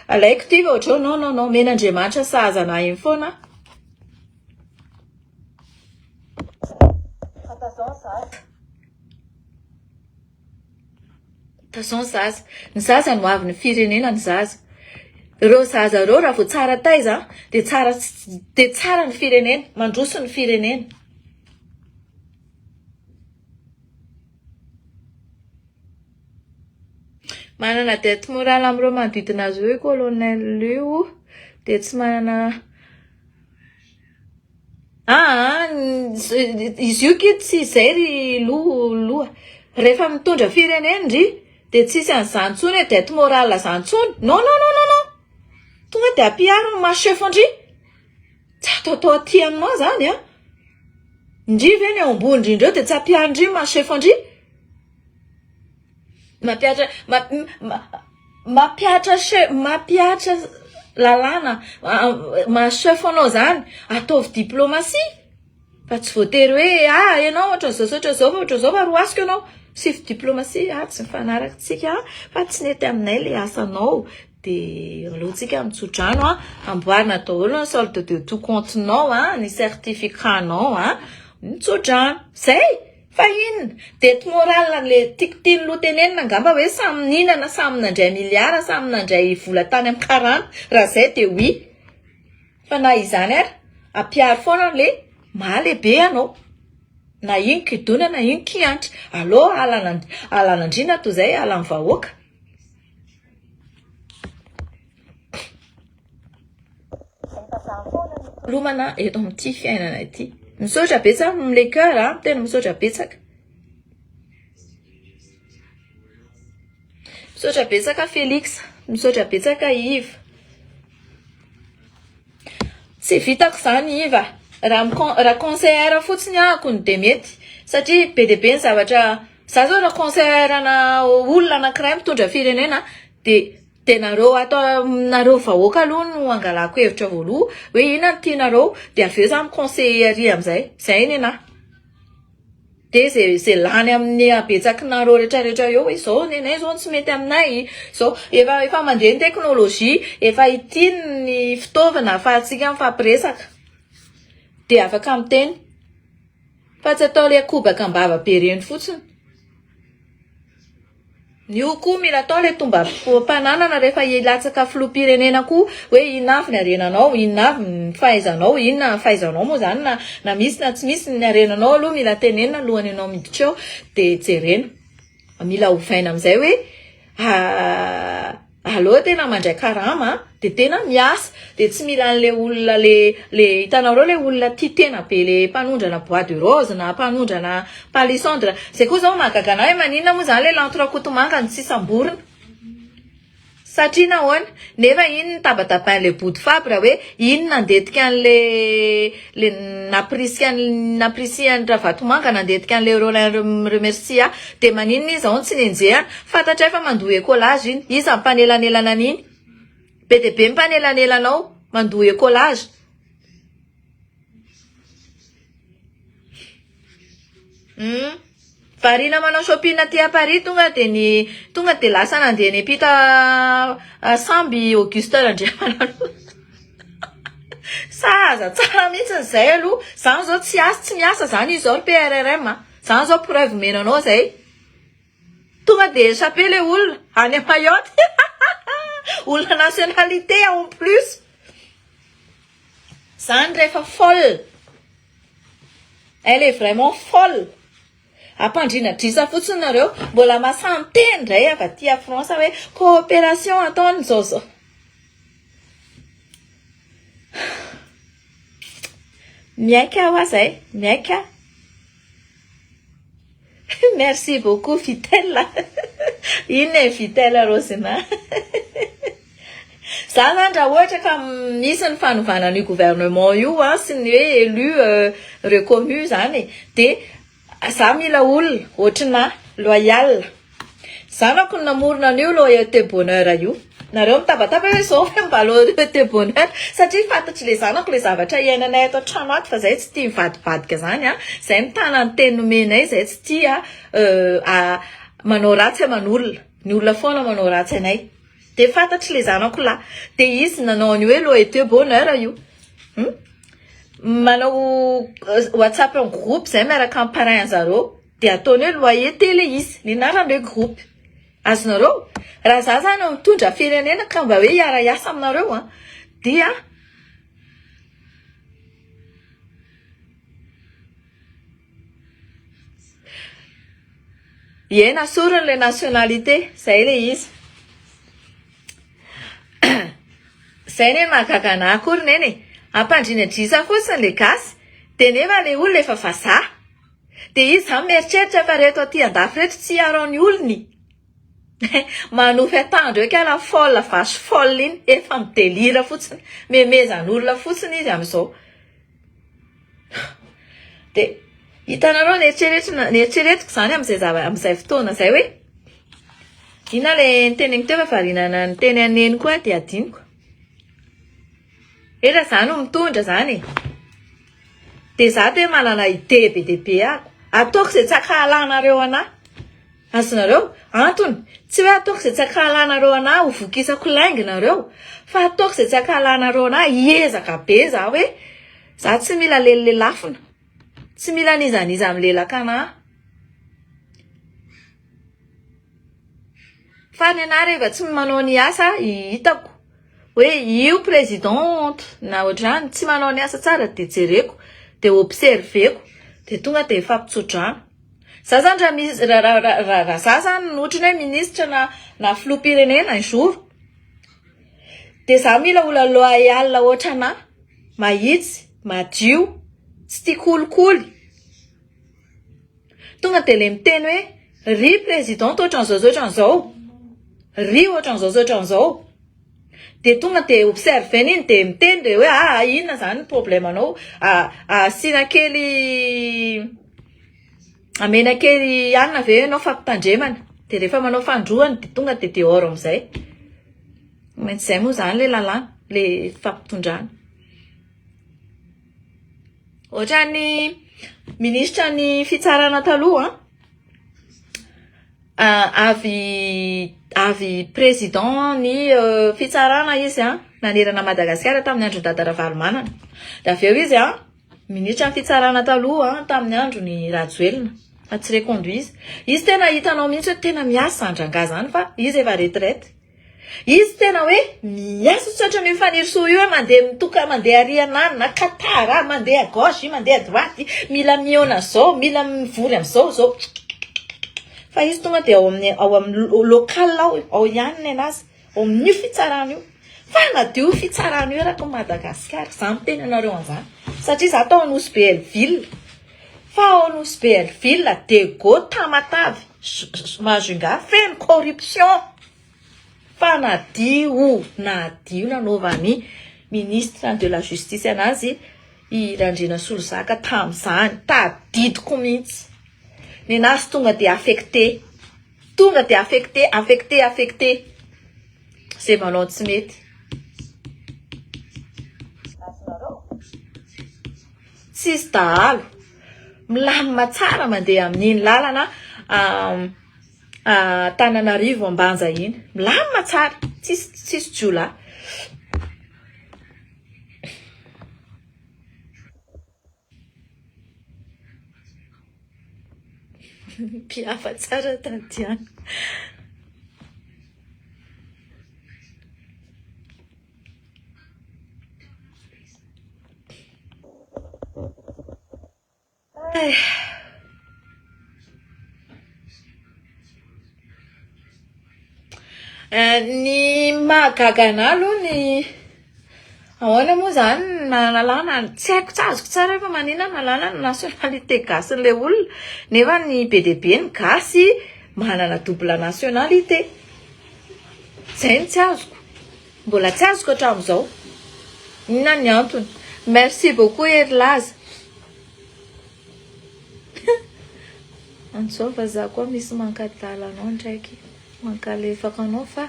alaiko ty va ohatra non men'Andriamanitra sahazana iny foana tazao zaza ny zaza no avy ny firenena ny zaza reo zaza reo raha vao tsara taiza de tsara ny firenena mandroso ny firenena manana dette morale amin'ireo manodidina azy hoe colonel io de tsy manana izy io kity tsy izay ry loha rehefa mitondra firenena ry de tsisy an'izany tsony hoe dette morale zany tsony non tonga de ampiaro ny machefa ndry tsy ataotao aty aminao zany ndry ve ny ao ambony indrindreo de tsy ampiaro ndry machefa ndry mapiatra lalàna machefanao zany ataovy diplomatie fa tsy voatery hoe ianao ohatra zao fa roasiko ianao sify diplomatie tsy mifanaraka fa tsy nety aminay le asanao de alohantsika mitsodrano amboarina daholo ny solde de tout comptenao ny certificat-nao mitsodrano zay fa inona dette morale le tiako loha tenenina angamba hoe samy ninana samy nandray miliara samy nandray vola tany amin'ny karana raha zay de oui fa na izany ary ampiaro foana le mahalehibe anao na iny kidona na iny kiantra allo alana andrina toy zay ala amin'ny vahoaka lomana eto amin'ity fiainana ity misaotra betsaka le cœur tena misaotra betsaka Félix misaotra betsaka Yves tsy vitako zany Yves raha conseillère fotsiny akony de mety satria be de be ny zavatra za zao raha conseillère-na olona anankiray mitondra firenena de nareo vahoaka aloha no angalako hevitra voaloha hoe inona no tianareo de aveo za miconseillerie amizay zay ny anahy de zay lany amin'ny abetsakinareo rehetrarehetra eo hoe zao nenay zao tsy mety aminay zao efa mandeha ny teknôlôjia efa itiny ny fitaovana ahafahantsika mifampiresaka de afaka miteny fa tsy atao le akobaka ambava be reny fotsiny Io koa mila atao le tomba-pananana rehefa ilatsaka filoham-pirenena koa hoe inona avy ny harenanao, inona avy ny fahaizanao, inona ny fahaizanao moa zany na misy na tsy misy ny harenanao aloha mila tenenina alohany ianao miditra eo de jerena. Mila ovaina amin'izay hoe allo tena mandray karama de tena miasa de tsy mila an'le olona le hitanareo le olona tia tena be le mpanondrana bois de rose na mpanondrana palissandre zay koa zao mahagaga anahy maninona moa zany le lantorakotomanga ny sisamborona satria nahoana nefa iny ny tabatabain'le body fabre hoe iny nandetika an'le naprisian'ny Ravatomanga nandetika an'le Roland Remercia de maninona izy zao tsy nenjehana fantatra efa mandoa écolage iny izy ampanelanelanana an'iny be de be mpanelanelanao mandoa écolage Varina manao shopping aty à Paris tonga de lasa nandeha nepita samby Auguste Randriamanaloha. Saza tsara mihitsy zay aloha. Zany zao tsy miasa zany izy zao PRRM. Zany zao preuve menanao zay. Tonga de échappé le olona any à Mayotte. Olona nationalité en plus. Zany rehefa folle. Elle est vraiment folle. Ampandrinadrisa fotsiny nareo mbola masahy miteny ndray avy aty a France hoe coopération ataony zao. Miaika wa zay, miaika. Merci beaucoup Fidèle. Ine Fidèle Rosina. Za zany raha ohatra ka misy ny fanovana ny gouvernement io sy ny hoe élu reconnu zany de za mila olona ohatrina loyal. Zanako namorona an'io loyauté bonheur io. Nareo mitabataba hoe zao mba loyauté bonheur satria fantatry le zanako le zavatra iainanay ato trano ato fa zay tsy tia mivadibadika zany zay mitana ny teny nomenay zay tsy tia manao ratsy aman'olona. Ny olona foana manao ratsy anay. De fantatry le zanako la de izy nanao ny hoe loyauté bonheur io. Manao WhatsApp en groupe zay miaraka amin'ny parrain zareo de ataony hoe loyauté le izy ny anaran'le groupe azonareo raha za zany mitondra firenena ka mba hoe hiara hiasa aminareo dia iena sorony le nationalité zay le izy zay ne mahagaga anahy akory neny ampandrinadrisa fotsiny le gasy de nefa le olona efa vazaha de izy zany mieritreritra fa reto aty andafy reto tsy hiaro-ny olony manofy atandro eo kala folle vache folle iny efa midelira fotsiny memezany olona fotsiny izy amin'izao de hitanareo nieritreretiko zany amin'izay fotoana zay hoe ina le niteneniko teo fa varinana ny teny aneny koa de adiniko era zany mitondra zany de za te malana ide be debe ataoko zay tsakahalanareo anahy azonareo antony tsy hoe ataoko zay tsakahalanareo anahy ho vokisako laingy nareo fa ataoko zay tsakahalanareo anahy hiezaka be za hoe za tsy mila lelafina tsy mila nizaniza amin'ny lelakanahy fa ny anahy rehefa tsy manao ny asa hitako hoe io présidente na ohatrany tsy manao ny asa tsara de jereko de observeko de tonga de fampitsodrano za zany raha za zany ohatrany hoe ministre na filoham-pirenena un jour de za mila olona loyal ohatrana mahitsy madio tsy tia kolikoly tonga de le miteny hoe ry présidente ohatran'izao ry ohatran'izao de tonga de observe iny de miteny de hoe inona zany problème anao asina kely amena kely anina ve anao fampitandremana de rehefa manao fandrohany de tonga de dehors amizay maintsy zay moa zany le lalàna le fampitondrana ohatrany ministra ny fitsarana taloha avy président ny fitsarana izy nanerana Madagasikara tamin'ny andro Dada Ravalomanana. Da avy eo izy ministra ny fitsarana taloha tamin'ny andro ny Rajoelina. tsy reconduise. Izy tena hitanao mihitsy hoe tena miasa Sandrangà zany fa izy efa retraite. Izy tena hoe miasa satria ny fanirisoa io mandeha mitoka mandeha arianany na katara mandeha à gauche mandeha à droite mila miona zao mila mivory am'zao zao. Fa izy tonga dia ao amin'ny local ao ihany ny anazy ao amin'io fitsarana io. Fa nadio fitsarana io raha Madagasikara zany teny anareo an'izany satria za tao Anosy Belleville fa ao Anosy Belleville de go Tamatavy Majunga feno corruption fa nadio nanaovany ministre de la justice anazy i Randrina Solozaka tamin'izany tadidiko mihitsy ny anazy tonga de affecté c'est manao tsy mety tsisy dahalo milamina tsara mandeha amin'iny lalana Tananarivo Ambanja iny milamina tsara tsisy jiola mpiafa tsara tantiany. Ny mahagaga anahy aloha ny ahoana moa zany nalàna tsy haiko tsy azoko tsara fa maninona nalàna ny nationalité gasy n'ilay olona nefa ny be dia be ny gasy manana double nationalité zay tsy azoko mbola tsy azoko hatramin'izao inona ny antony. Merci beaucoup Erlaza. Antsao fa za koa misy mankadala anao ndraiky mankalefaka anao fa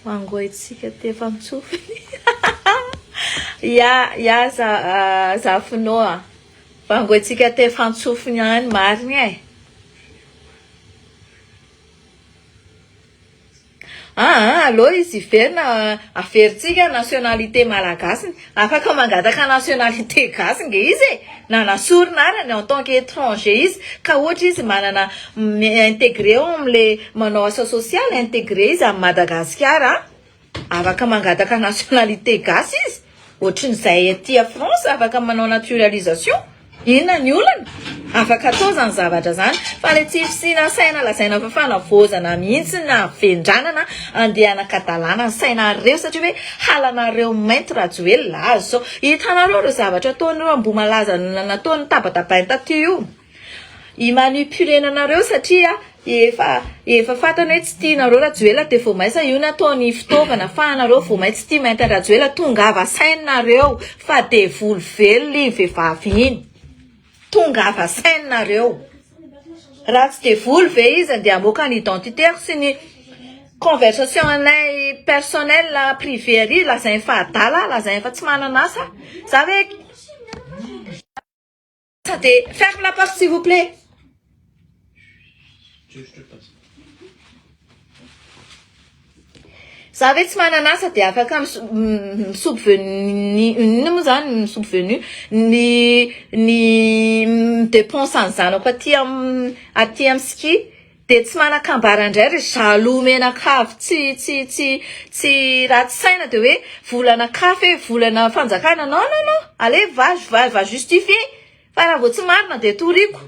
angoitsika tefa mitsofiny. Ya za finoa fangoitsika tefa mitsofiny any mariny e. Allo izy iverina averintsika nationalité malagasy afaka mangataka nationalité gasy nge izy na nasorina arany en tant qu'étranger izy ka ohatra izy manana intégré am'le manao asa social intégré izy à Madagasikara afaka mangataka nationalité gasy izy ohatrin'izay aty à France afaka manao naturalisation inona ny olana afaka atao zany zavatra zany fa le tsy fisina saina lazaina fa fanavozana mihitsy na vendranana andehana kadalana sainareo satria hoe halanareo mainty Rajoelina lazo zao hitanareo reo zavatra ataonareo ambomalaza nataony tabatabainy taty io imanipulenanareo satria efa fatana hoe tsy tianareo Rajoelina de vao maisa io nataony fitaovana fa anareo vao mai tsy tia mainty Rajoelina tongava sainareo fa de volo velona vehivavy iny tongava sainareo raha tsy de volo ve izy andeha hamoaka ny identitaire sy ny conversation anay personnel privé ary lazainy fa adala lazainy fa tsy manana asa za ve ça de ferme la porte s'il vous plaît. Je te passe. Za ve tsy manana asa de afaka misopivenu moa zany misopivenu ny dépense an'izanako aty amin'ny ski de tsy manakambara indray ry jaloux menakavy tsy ratsy saina de hoe volana kafe volana fanjakana non allez va justifier fa raha vao tsy marina de toriko.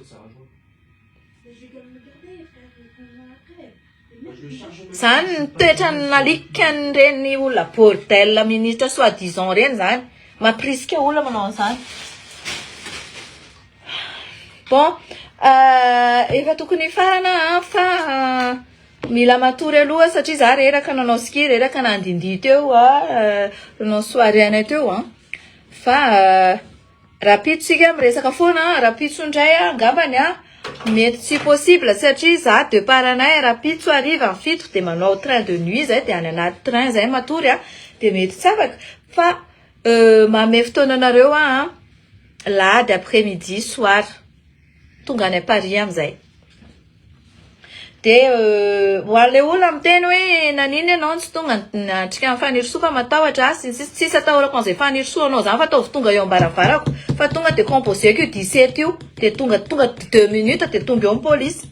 Zany ny toetrany nalikany reny olona bordel ministre soi-disant reny zany mampirisika olona manao an'izany. Bon efa tokony farana fa mila matory aloha satria za reraka nanao ski reraka nandindia teo nanao soirée anay teo fa rapiditsika miresaka foana rapiditso indray angambany mety tsy possible satria za de paranay rapiditso ariva ny fito de manao train de nuit zay de any anaty train zay matory de mety tsy afaka fa mame fotoananareo lahady après midi soir tonga any Paris amizay de ho an'le olona miteny hoe nanino ianao tsy tonga natrika amin'ny fanirisoa fa matahotra tsisy atahorako an'izay fanirisoa anao zany fa ataovy tonga eo ambaravarako fa tonga de composeko io 17 io de tonga 2 minutes de tonga eo amin'ny polisy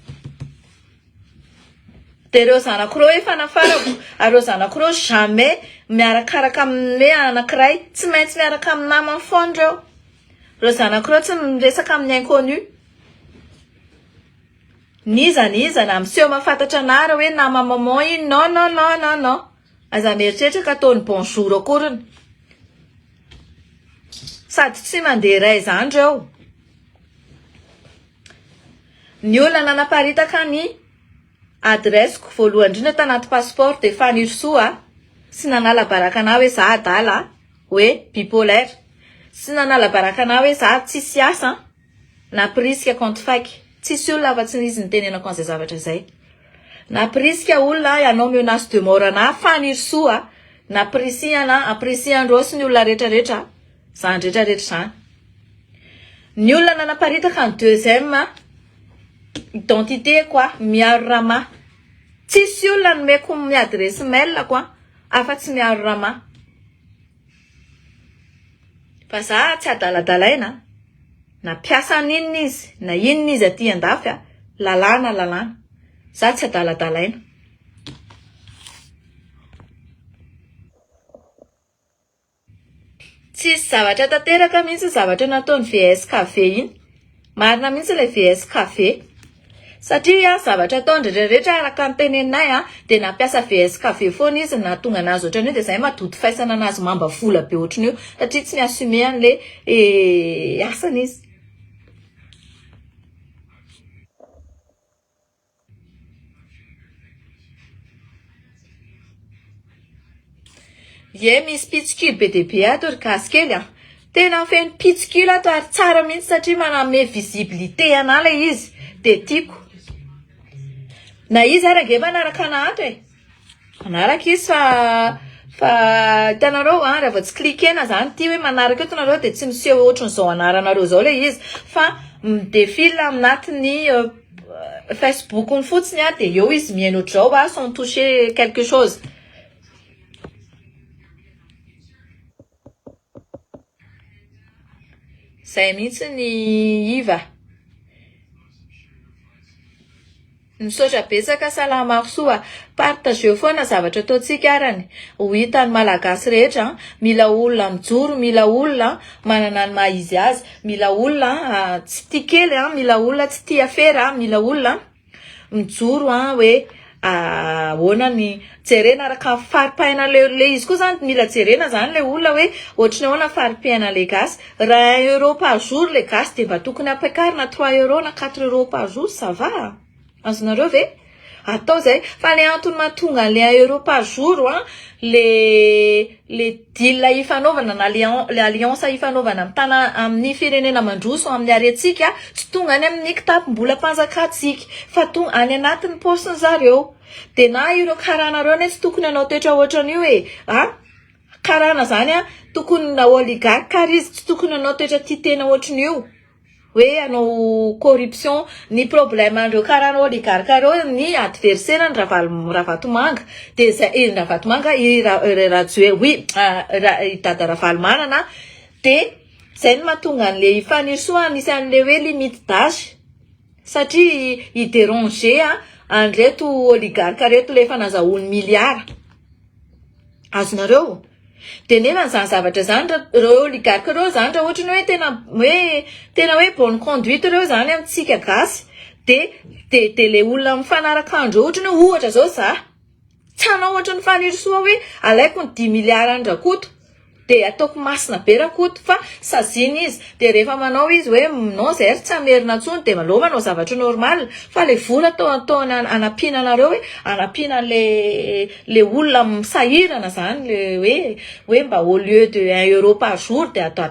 de ireo zanak'ireo efa nafarako ary ireo zanak'ireo jamais miarakaraka amin'ny hoe anankiray tsy maintsy miaraka amin'ny namany foana ireo zanak'ireo tsy miresaka amin'ny inconnu niza na miseho mahafantatra anara hoe nama maman iny non aza mieritreritra ka ataony bonjour akoriny sady tsy mandeha iray zany ireo ny olona nanaparitaka ny adresseko voalohany indrindra tanaty passeport de fanirisoa sy nanala baraka anao hoe za adala hoe bipolaire sy nanala baraka anao hoe za tsisy asa na prisika contre-faky tsisy olona afa-tsy izy nitenenako an'izay zavatra zay na prisika olona ianao menace de mort ana fanirisoa na prisihana aprisiandreo sy ny olona rehetrarehetra zany rehetrarehetra zany ny olona nanaparitaka ny deuxième identité koa miaro rama tsisy olona nomeko miadresy mail koa afa-tsy miaro rama fa za tsy adaladalaina na piasa n'inona izy na inona izy aty andafy lalàna za tsy adaladalaina tsisy zavatra tanteraka mihitsy zavatra nataony VSKV iny marina mihitsy ilay VSKV satria zavatra ataony rehetrarehetra araka ny teneninay de nampiasa VSKV foana izy na tonga anazy ohatrany hoe de zay mahadoty faisana anazy mamba vola be ohatrany io satria tsy miassume an'le asany izy ye misy pitsikilo be de be ato ry gasikely tena feno pitsikilo ato ary tsara mihitsy satria maname visibilité ana le izy de tiako na izy arake manaraka ana ato manaraka izy fa hitanareo raha vao tsy klikena zany ty hoe manaraka eto nareo de tsy miseho ohatran'izao anaranareo zao le izy fa midefile aminatiny Facebook ny fotsiny de eo izy mihaino ohatr'izao sans toucher quelque chose zay mihitsy ny iva misaotra betsaka salamasoa partageo foana zavatra ataotsika arany ho hitany malagasy rehetra mila olona mijoro mila olona manana ny maha-izy azy mila olona tsy tia kely mila olona tsy tia afera mila olona mijoro hoe ahoana ny jerena araka faripaina le izy koa zany mila jerena zany le olona hoe ohatrany ahoana faripaina le gasy raha 1 euro par jour le gasy de mba tokony ampiakarina 3 euro na 4 euro par jour ça va azonareo ve atao zay fa le antony mahatonga le 1 euro par jour le deal ifanaovana na le alliance ifanaovana amin'ny firenena mandroso amin'ny areantsika tsy tonga any amin'ny kitapom-bola mpanjakatsika fa tonga any anatin'ny paosiny zareo de na ireo karanareo ne tsy tokony anao toetra ohatran'io karana zany tokony na oligarque ary izy tsy tokony anao toetra tia tena ohatran'io hoe anao corruption ny problème andreo karana oligarque reo ny adversaire ny Ravatomanga de zay Ravatomanga dada Ravalomanana de zay ny mahatonga an'le fanirisoa nisy an'le hoe limite d'âge satria i déranger an'ireto oligarque reto le efa nazahoany milliard azonareo de nefa zany zavatra zany reo oligarque reo zany raha ohatra hoe tena hoe bonne conduite reo zany amintsika gasy de le olona mifanaraka andreo ohatra zao za tsy anao ohatra ny fanirisoa hoe alaiko ny 10 milliard andrakoto de ataoko masina be rakoto fa saziny izy de rehefa manao izy hoe non zay tsy amerina tsony de maloma manao zavatra normal fa le vola ataona anapinanareo hoe anapina le olona misahirana zany le hoe mba au lieu de 1 euro par jour de atao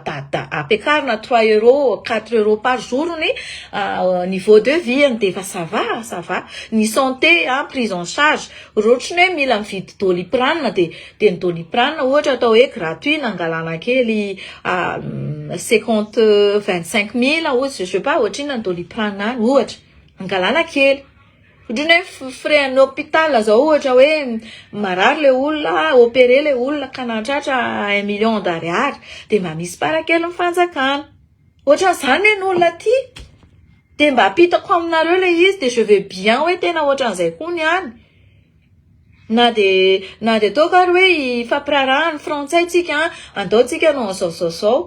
ampiakarina 3 euro 4 euro par jour ny niveau de vie de fa ça va ny santé prise en charge rotrany hoe mila mividy doliprane de ny doliprane ohatra atao hoe gratuit nangalana kely 25 000 ohatra je sais pas ohatrina ny doliprane ohatra angalana kely frais en hôpital zao ohatra hoe marary le olona opéré le olona ka natratra 1 million d'ariary de mba misy parakely mifanjakana ohatran'izany ny olona ty de mba apitako aminareo le izy de je vais bien hoe tena ohatran'izay koa niany na de ataoko ary hoe ifampirarahany frantsay tsika andaotsika no zao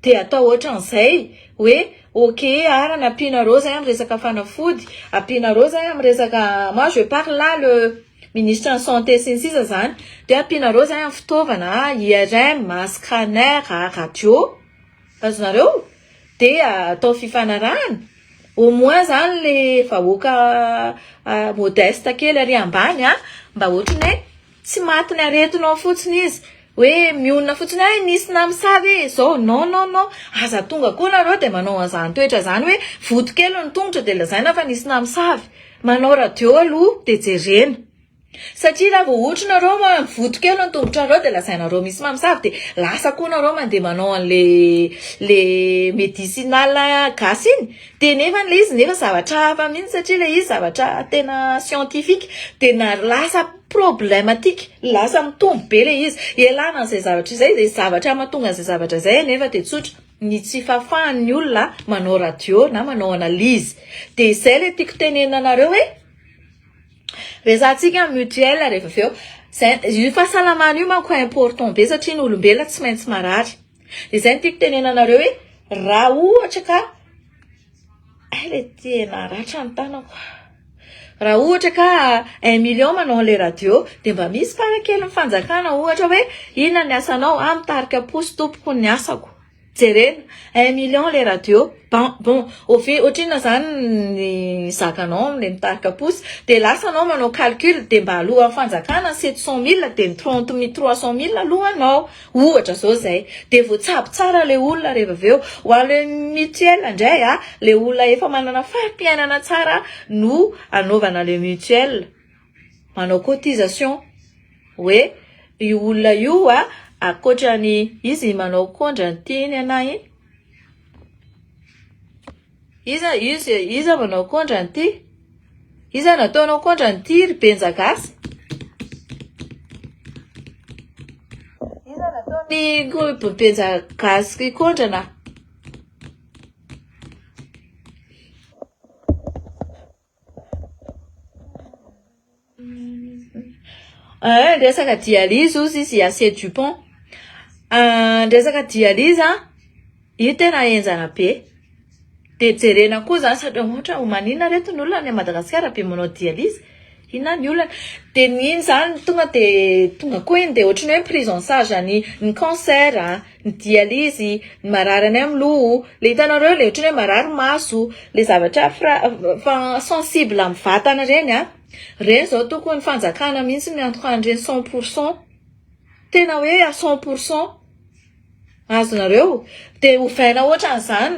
de atao ohatran'izay hoe ok arana ampianareo zay amin'ny resaka fanafody ampianareo zay amin'ny resaka moi je parle là le ministre en santé sy ny sisa zany de ampianareo zay amin'ny fitaovana IRM scanner radio azonareo de atao fifanarahana au moins zany le vahoaka modeste kely ary ambany mba ohatriny hoe tsy matiny aretinao fotsiny izy hoe mionona fotsiny nisy namosavy zao non aza tonga koa nareo de manao an'izany toetra zany hoe voto kely ny tongotra de lazaina fa nisy namosavy manao radio aloha de jerena satria raha vao ohatra nareo voto kely ny tongotrareo de lazainareo misy mamosavy de lasa koa nareo mandeha manao an'le medicinal gasy iny de nefa le izy nefa zavatra hafa mihitsy satria le izy zavatra tena scientifique de na lasa problématique lasa mitombo be le izy ialana an'izay zavatra izay de zavatra mahatonga an'izay zavatra izay nefa de tsotra ny tsy fahafahan'ny olona manao radio na manao analyse de izay le tiako tenena anareo hoe resahantsika mutuelle rehefa aveo io fahasalamana io manko important be satria ny olombelona tsy maintsy marary de izay no tiako tenena anareo hoe raha ohatra ka le tena ratra ny tanako raha ohatra ka 1 million manao le radio de mba misy parakely mifanjakana ohatra hoe inona ny asanao mitarika posy tompoko ny asako jerena 1 million le radio bon ohatrina zany ny zakanao le mitarika posy de lasa anao manao calcul de mba aloha fanjakana 700 000 de 300 000 alohanao ohatra zao zay de voatsabo tsara le olona rehefa aveo ho ale mutuelle ndray le olona efa manana fahampiainana tsara no anaovana le mutuelle manao cotisation hoe io olona io akoatrany izy manao kondrantiny anahy iza manao kontranty iza nataonao kontranty ry Benjagasy iza nataony Benjagasy kontrana resaka dialyse ozy izy assez Dupont resaka dialyse io tena enjana be de jerena koa zany satria ohatra manina reto ny olona any Madagasikara be manao dialyse inona ny olona de iny zany tonga koa iny de ohatrany hoe prise en charge ny cancer ny dialyse ny marary any amin'ny loha le hitanareo le ohatrany hoe marary maso le zavatra sensible amin'ny vatana reny reny zao tokony ny fanjakana mihitsy ny antokan'ireny 100% tena hoe à 100% azonareo de ovaina ohatran'izany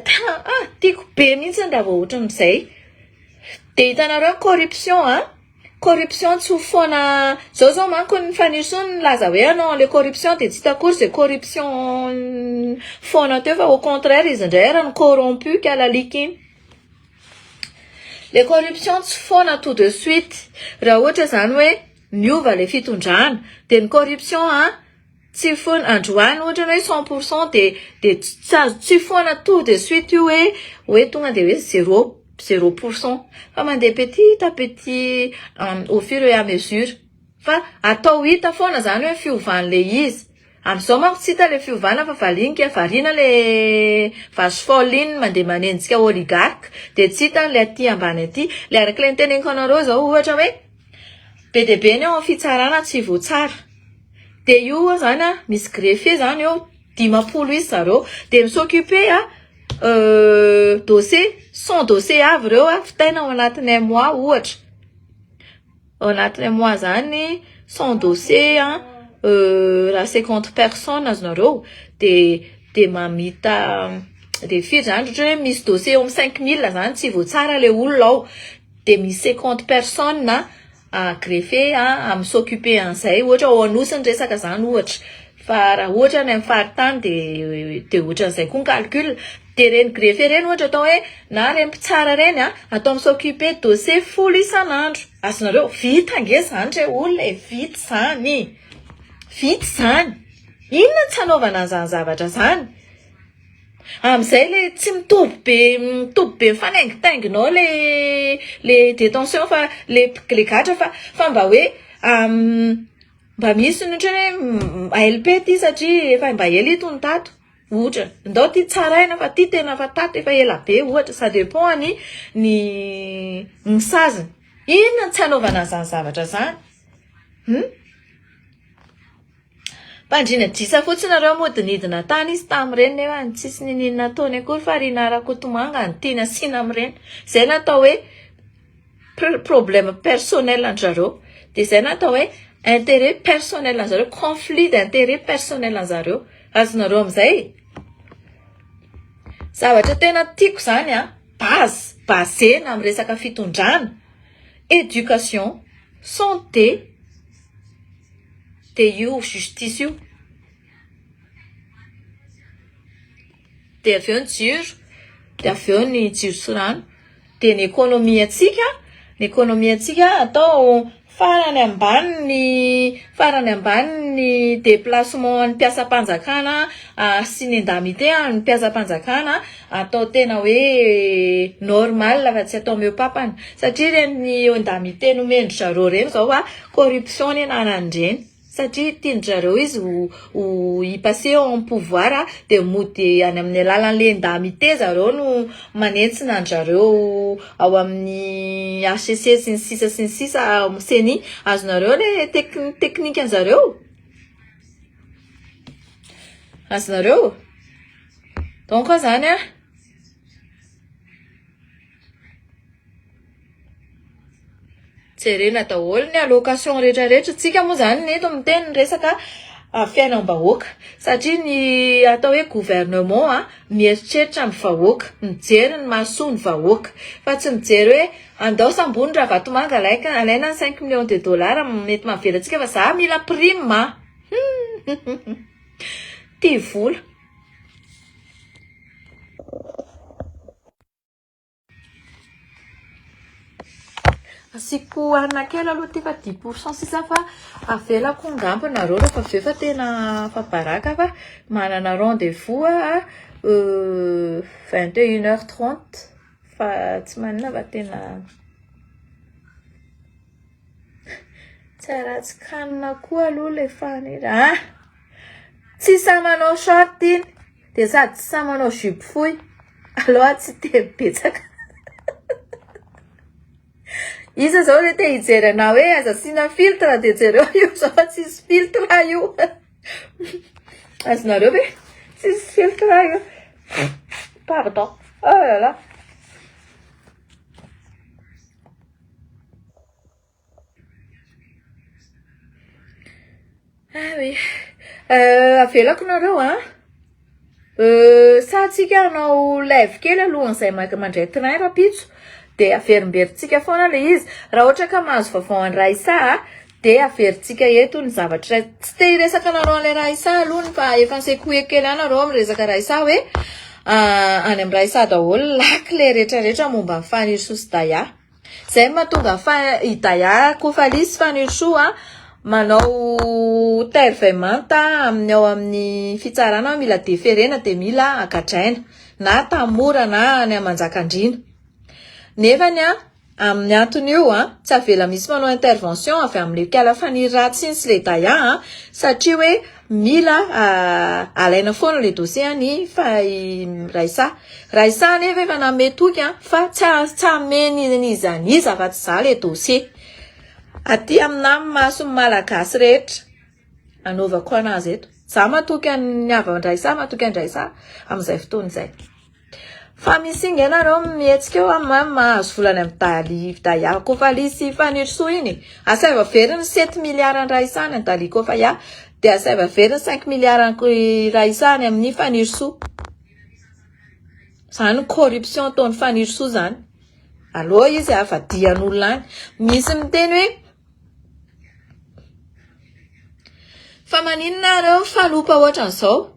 tena tiako be mihitsy raha vao ohatran'izay de hitanareo corruption tsy ho foana zao manko ny fanirso ny laza hoe anao le corruption de tsy takory zay corruption foana teo fa au contraire izy ndray raha ny corrompu ka lalika le corruption tsy foana tout de suite raha ohatra zany hoe miova le fitondrana de ny corruption tsy foana androany ohatra hoe 100% de tsy foana tout de suite io hoe tonga de hoe 0% fa mandeha petit à petit au fur et à mesure fa atao hita foana zany hoe fiovan'le izy am'izao manko tsy hita le fiovana fa valinika variana le vasofoliny mandeha manenjika oligarque de tsy hita le aty ambany aty le araka le niteneniko anareo zao ohatra hoe be de be ny ao fitsarana tsy voatsara de io zany misy greffier zany eo 10 izy zareo de misoccuper dossier son dossier avy reo fitaina ao anatin'ny mois ohatra ao anatin'ny mois zany son dossier raha 50 personnes azonareo de mamita de firy zany ohatra hoe misy dossier ao 5000 zany tsy voatsara le olona ao de misy 50 personnes greffe amin'ny s'occuper an'izay ohatra ao anosiny resaka zany ohatra fa raha ohatra ny amin'ny faritany de ohatran'izay koa ny calcul de reny greffe reny ohatra atao hoe na reny mpitsara reny atao s'occuper dossier folo isan'andro. Azonareo vita ange zany re olona vita zany. Vita zany. Inona tsy hanaovana an'izany zavatra zany? Am'izay le tsy mitovy be mifanaingitainginao le détention fa le gatra fa mba hoe mba misy ohatra hoe ALP ty satria efa mba ela itony tato. Ohatra, ndao ty tsaraina fa ty tena fa tato efa ela be ohatra, ça dépend ny saziny. Inona tsy hanaovana an'izany zavatra zany? Mpandrina disa fotsiny nareo modinidina tany izy tamin'ireny nefa tsisy ninina nataony akory fa rina rakotomanga ny tiana asiana amin'ireny. Zay natao hoe problème personnel an-jareo. De zay natao hoe intérêt personnel an-jareo, conflit d'intérêt personnel an-jareo. Azonareo amin'izay? Zavatra tena tiako zany basena amin'ny resaka fitondrana, éducation, santé, de io justice io. De avy eo ny jiro, de avy eo ny jiro sy rano, de ny économie atsika atao farany ambaniny déplacement any mpiasam-panjakana sy ny indemnité any mpiasam-panjakana atao tena hoe normal fa tsy atao miopapana satria reny indemnité nomendry zareo reny zao corruption ny anarany. Satria tiandry zareo izy ho passer en pouvoir de mody any amin'ny alalan'le indemnité zareo no manentsina anjareo ao amin'ny HCC sy ny sisa seni azonareo le teknika anjareo. Azonareo. Donc zany jerena daholo ny allocation rehetrarehetra. Tsika moa zany neto miteny resaka fiainam-bahoaka satria ny atao hoe gouvernement mieritreritra amin'ny vahoaka, mijery ny mahasoa ny vahoaka fa tsy mijery hoe andao sambony raha vatomanga alaina 5 millions de dollars mety mahavelatsika fa za mila prime tia vola. Asiko anakela aloha ty fa 10% sisa fa avelako ngamba nareo rehefa avy eo fa tena fa baraka fa manana rendez-vous 21h30 fa tsy manina fa tena tsara tsy kanina koa aloha le fanira. Tsy sa manao short iny de sady tsy sa manao jupe fohy aloha tsy te betsaka. Isa zao le te hijery anao hoe aza sina filtre de jereo io zao tsisy filtre io. Azonareo ve? Tsisy filtre io. Pardon. Oh là là. Ah oui. Avelako nareo sa tsika hanao live kely alohan'izay mandray train rapitso. De averimberitsika foana le izy. Raha ohatra ka mahazo vaovao an Raisa de averitsika eto ny zavatra. Tsy te hiresaka nareo an'ilay Raisa aloha fa efa nsekoe kely nareo amin'ny resaka Raisa hoe any amin'ny Raisa daholo laky le rehetrarehetra momba ny faniriso sy daya. Zay mahatonga i daya kofalisy faniriso manao tervemanta amin'ny ao amin'ny fitsarana mila deferena de mila agadraina na tamora na any Manjakandriana. Nefany amin'ny antony io tsy avela misy manao intervention avy amin'ny kala faniry ratsy iny sy le daya satria hoe mila alaina foana le dossier ny Raisa. Raisa nefa efa nametoky fa tsy ameny izaniza fa tsy za le dossier. Aty amin'amy maso malagasy rehetra anaovako anazy eto. Za matoky ny avy an-Raisa, matoky an-Raisa amin'izay fotoana izay. Fa misy inga nareo mihetsika eo mahazo volany amin'ny daya kofalisy faniriso iny. Asaiva veriny 7 milliards an Raisa ny dali kofa de asaiva veriny 5 milliards an Raisa ny amin'ny faniriso. Zany corruption ataony faniriso zany. Aloha izy avadian'olona any. Misy miteny hoe fa maninona nareo falopa ohatran'izao.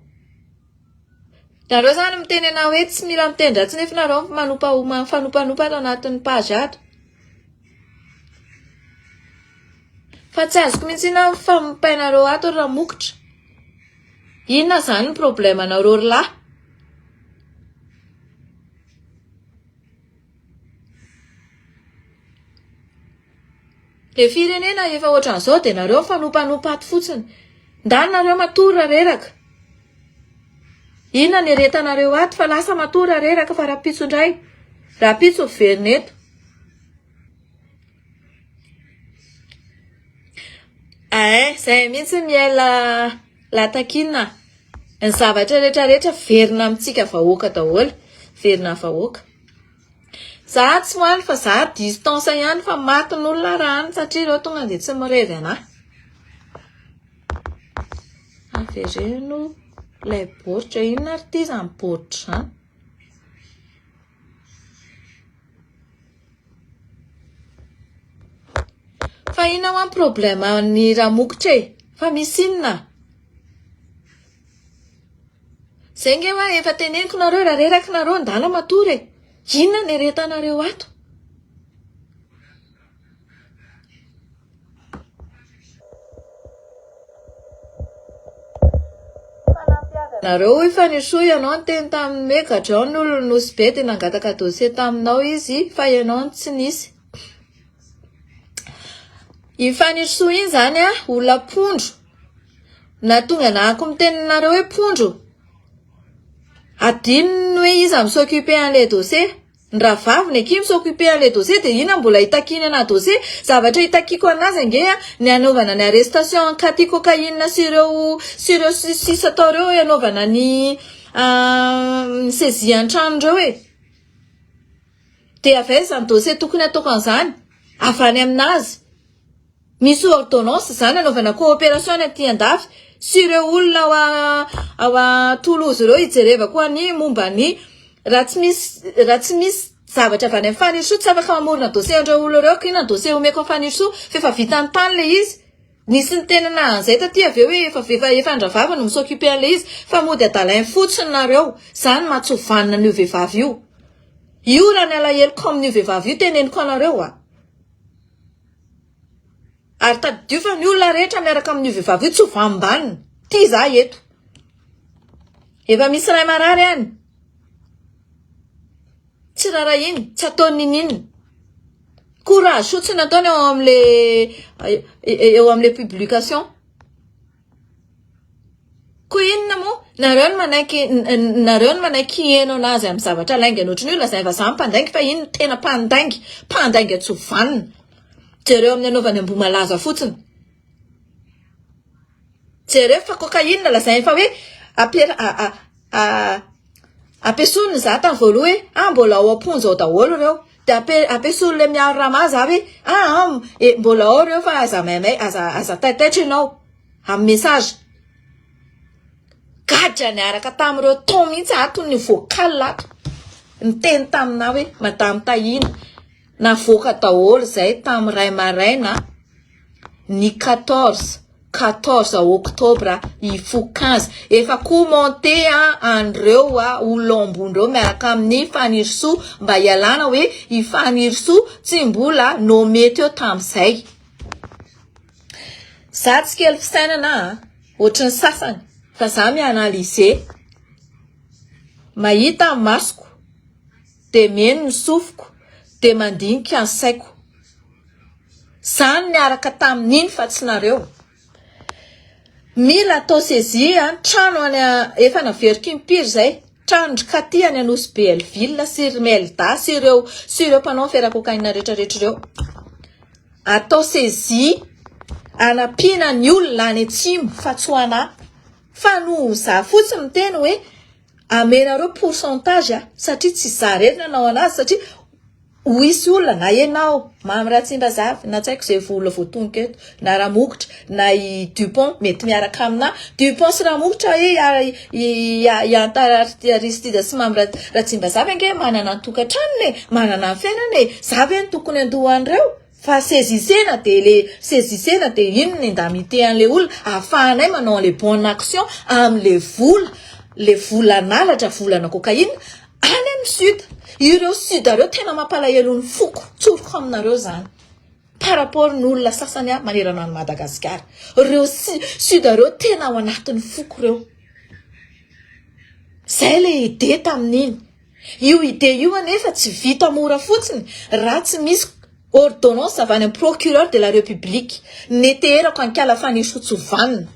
Nareo zany miteny anao hoe tsy mila mitendra tsy nefa nareo fanopanopa ato anatin'ny page ato. Fa tsy azoko mihitsy na famopainareo ato raha mokotra. Inona zany ny problème nareo lahy? Le firenena efa ohatran'izao dia nareo fanopanopa ato fotsiny. Ndany nareo matory reraka. Inona ny aretanareo ato fa lasa matory reraka fa rapitso indray. Rapitso very eto. Zay mihitsy miela latakina. Ny zavatra rehetrarehetra verina amintsika vahoaka daholo. Verina vahoaka. Za tsy moaly fa za distance ihany fa matin'olona rano satria ireo tonga dia tsy mirevy anahy. Avereno ilay baoritra. Inona ary ity izany baoritra izany? Fa inona ho any problème ny raha mokotra e? Fa misy inona? Zay nge hoe efa teneniko nareo raha reraka nareo ndala matory e. Inona ny aretanareo ato? Nareo efa nisoa ianao teny tamin'ny hoe gadrao ny olona nosy be dia nangataka dossier taminao izy fa ianao tsy nisy. Ifanisoa iny zany olona pondro. Na tonga na ako miteninareo hoe pondro. Adinony hoe iza m'soccuper an'ilay dossier. Ny rahavaviny aky m'soccuper an'ilay dossier dia ina mbola hitakina dossier. Zavatra hitakiko anazy ange ny anaovana ny arrestation kati cocaïne sy ireo sisa tao ireo anaovana ny saisie an-trano ireo e. Dia avy izany dossier tokony ataoko an'izany avany aminazy. Misy ordonnance zany anaovana coopération aty andafy sy ireo olona ao Toulouse ireo hijerevako any momba ny raha tsy misy zavatra avany amin'ny fanirisoa tsy afaka mamorona dossier andreo olona ireo ka inona dossier omeko amin'ny fanirisoa fa efa vita ny tany le izy. Nisy ny tenana an'izay taty avy eo hoe efa andravava no m'soccuper an'le izy fa mody adalainy fotsiny nareo. Zany mahatsovanina an'io vehivavy io. Io raha ny alahelo amin'io vehivavy io teneniko anareo a. Ary tadidio fa ny olona rehetra miaraka amin'io vehivavy io tsovanim-banina. Ty za eto. Efa misy ray marary any. Tsy rara iny, tsy ataony inona. Courage fotsiny ataony eo amin'le publication. Ko inona mo? Nareo no manaiky heno anazy amin'ny zavatra laingany ohatry ny olona zay za mpandaingy fa iny tena mpandaingy atsovanina. Jereo amin'ny anaovany ambomalaza fotsiny. Jereo fa cocaïne lazainy fa hoe ampiasony za tamin'ny voaloha hoe mbola ao amponja ao daholo ireo. Dia ampiasony le miaro rama za hoe mbola ao ireo fa aza taitaitra ianao amin'ny message. Gadra niaraka tamin'ireo tao mihitsy ato ny vocal ato. Ny teny tamina hoe madame Tahina. Navoaka daholo zay tamin'ny ray maraina ny 14 octobre ifo 15 efa commenté andreo olona ambonindreo miaraka amin'ny fanirisoa mba hialana hoe ifanirisoa tsy mbola nome teo tamin'izay. Za tsy kely fisainana ohatry ny sasany fa za mianalize mahita amin'ny masoko dia meno ny sofiko dia mandinika ny saiko. Zany niaraka tamin'iny fa tsy nareo. Mila atao saisie trano efa naveriko impiry zay. Trano katy any Anosy Belleville sy Melda sy ireo mpanao fera-cocaïne rehetrarehetra ireo. Atao saisie anampiana ny olona any atsimo fa tsy ho anahy. Fa no za fotsiny miteny hoe amenareo pourcentage satria tsy za rery nanao anazy satria hoisy olona na ianao mamy Ratsimbazavy na tsy haiko izay vola voatongoka eto na Ramokotra na i Dupont mety miaraka amina Dupont sy Ramokotra Ianta Aristide sy mamy Ratsimbazavy ange manana ny tokantranony manana ny fiainany za ve ny tokony andohan'ireo fa saisissena dia ino ny ndamite an'ilay olona ahafahanay manao les bonnes actions amin'ilay vola le volan'alatra volana cocaïne any amin'ny sud ireo sud areo tena mampalahelo ny foko tsoroko aminareo zany par rapport n'olona sasany manerana any Madagasikara reo sud areo tena ao anatin'ny foko reo zay le ide tamin'iny io ide io anefa tsy vita mora fotsiny raha tsy misy ordonnance avy any amin'ny procureur de la république neterako ankala fanisotsovanina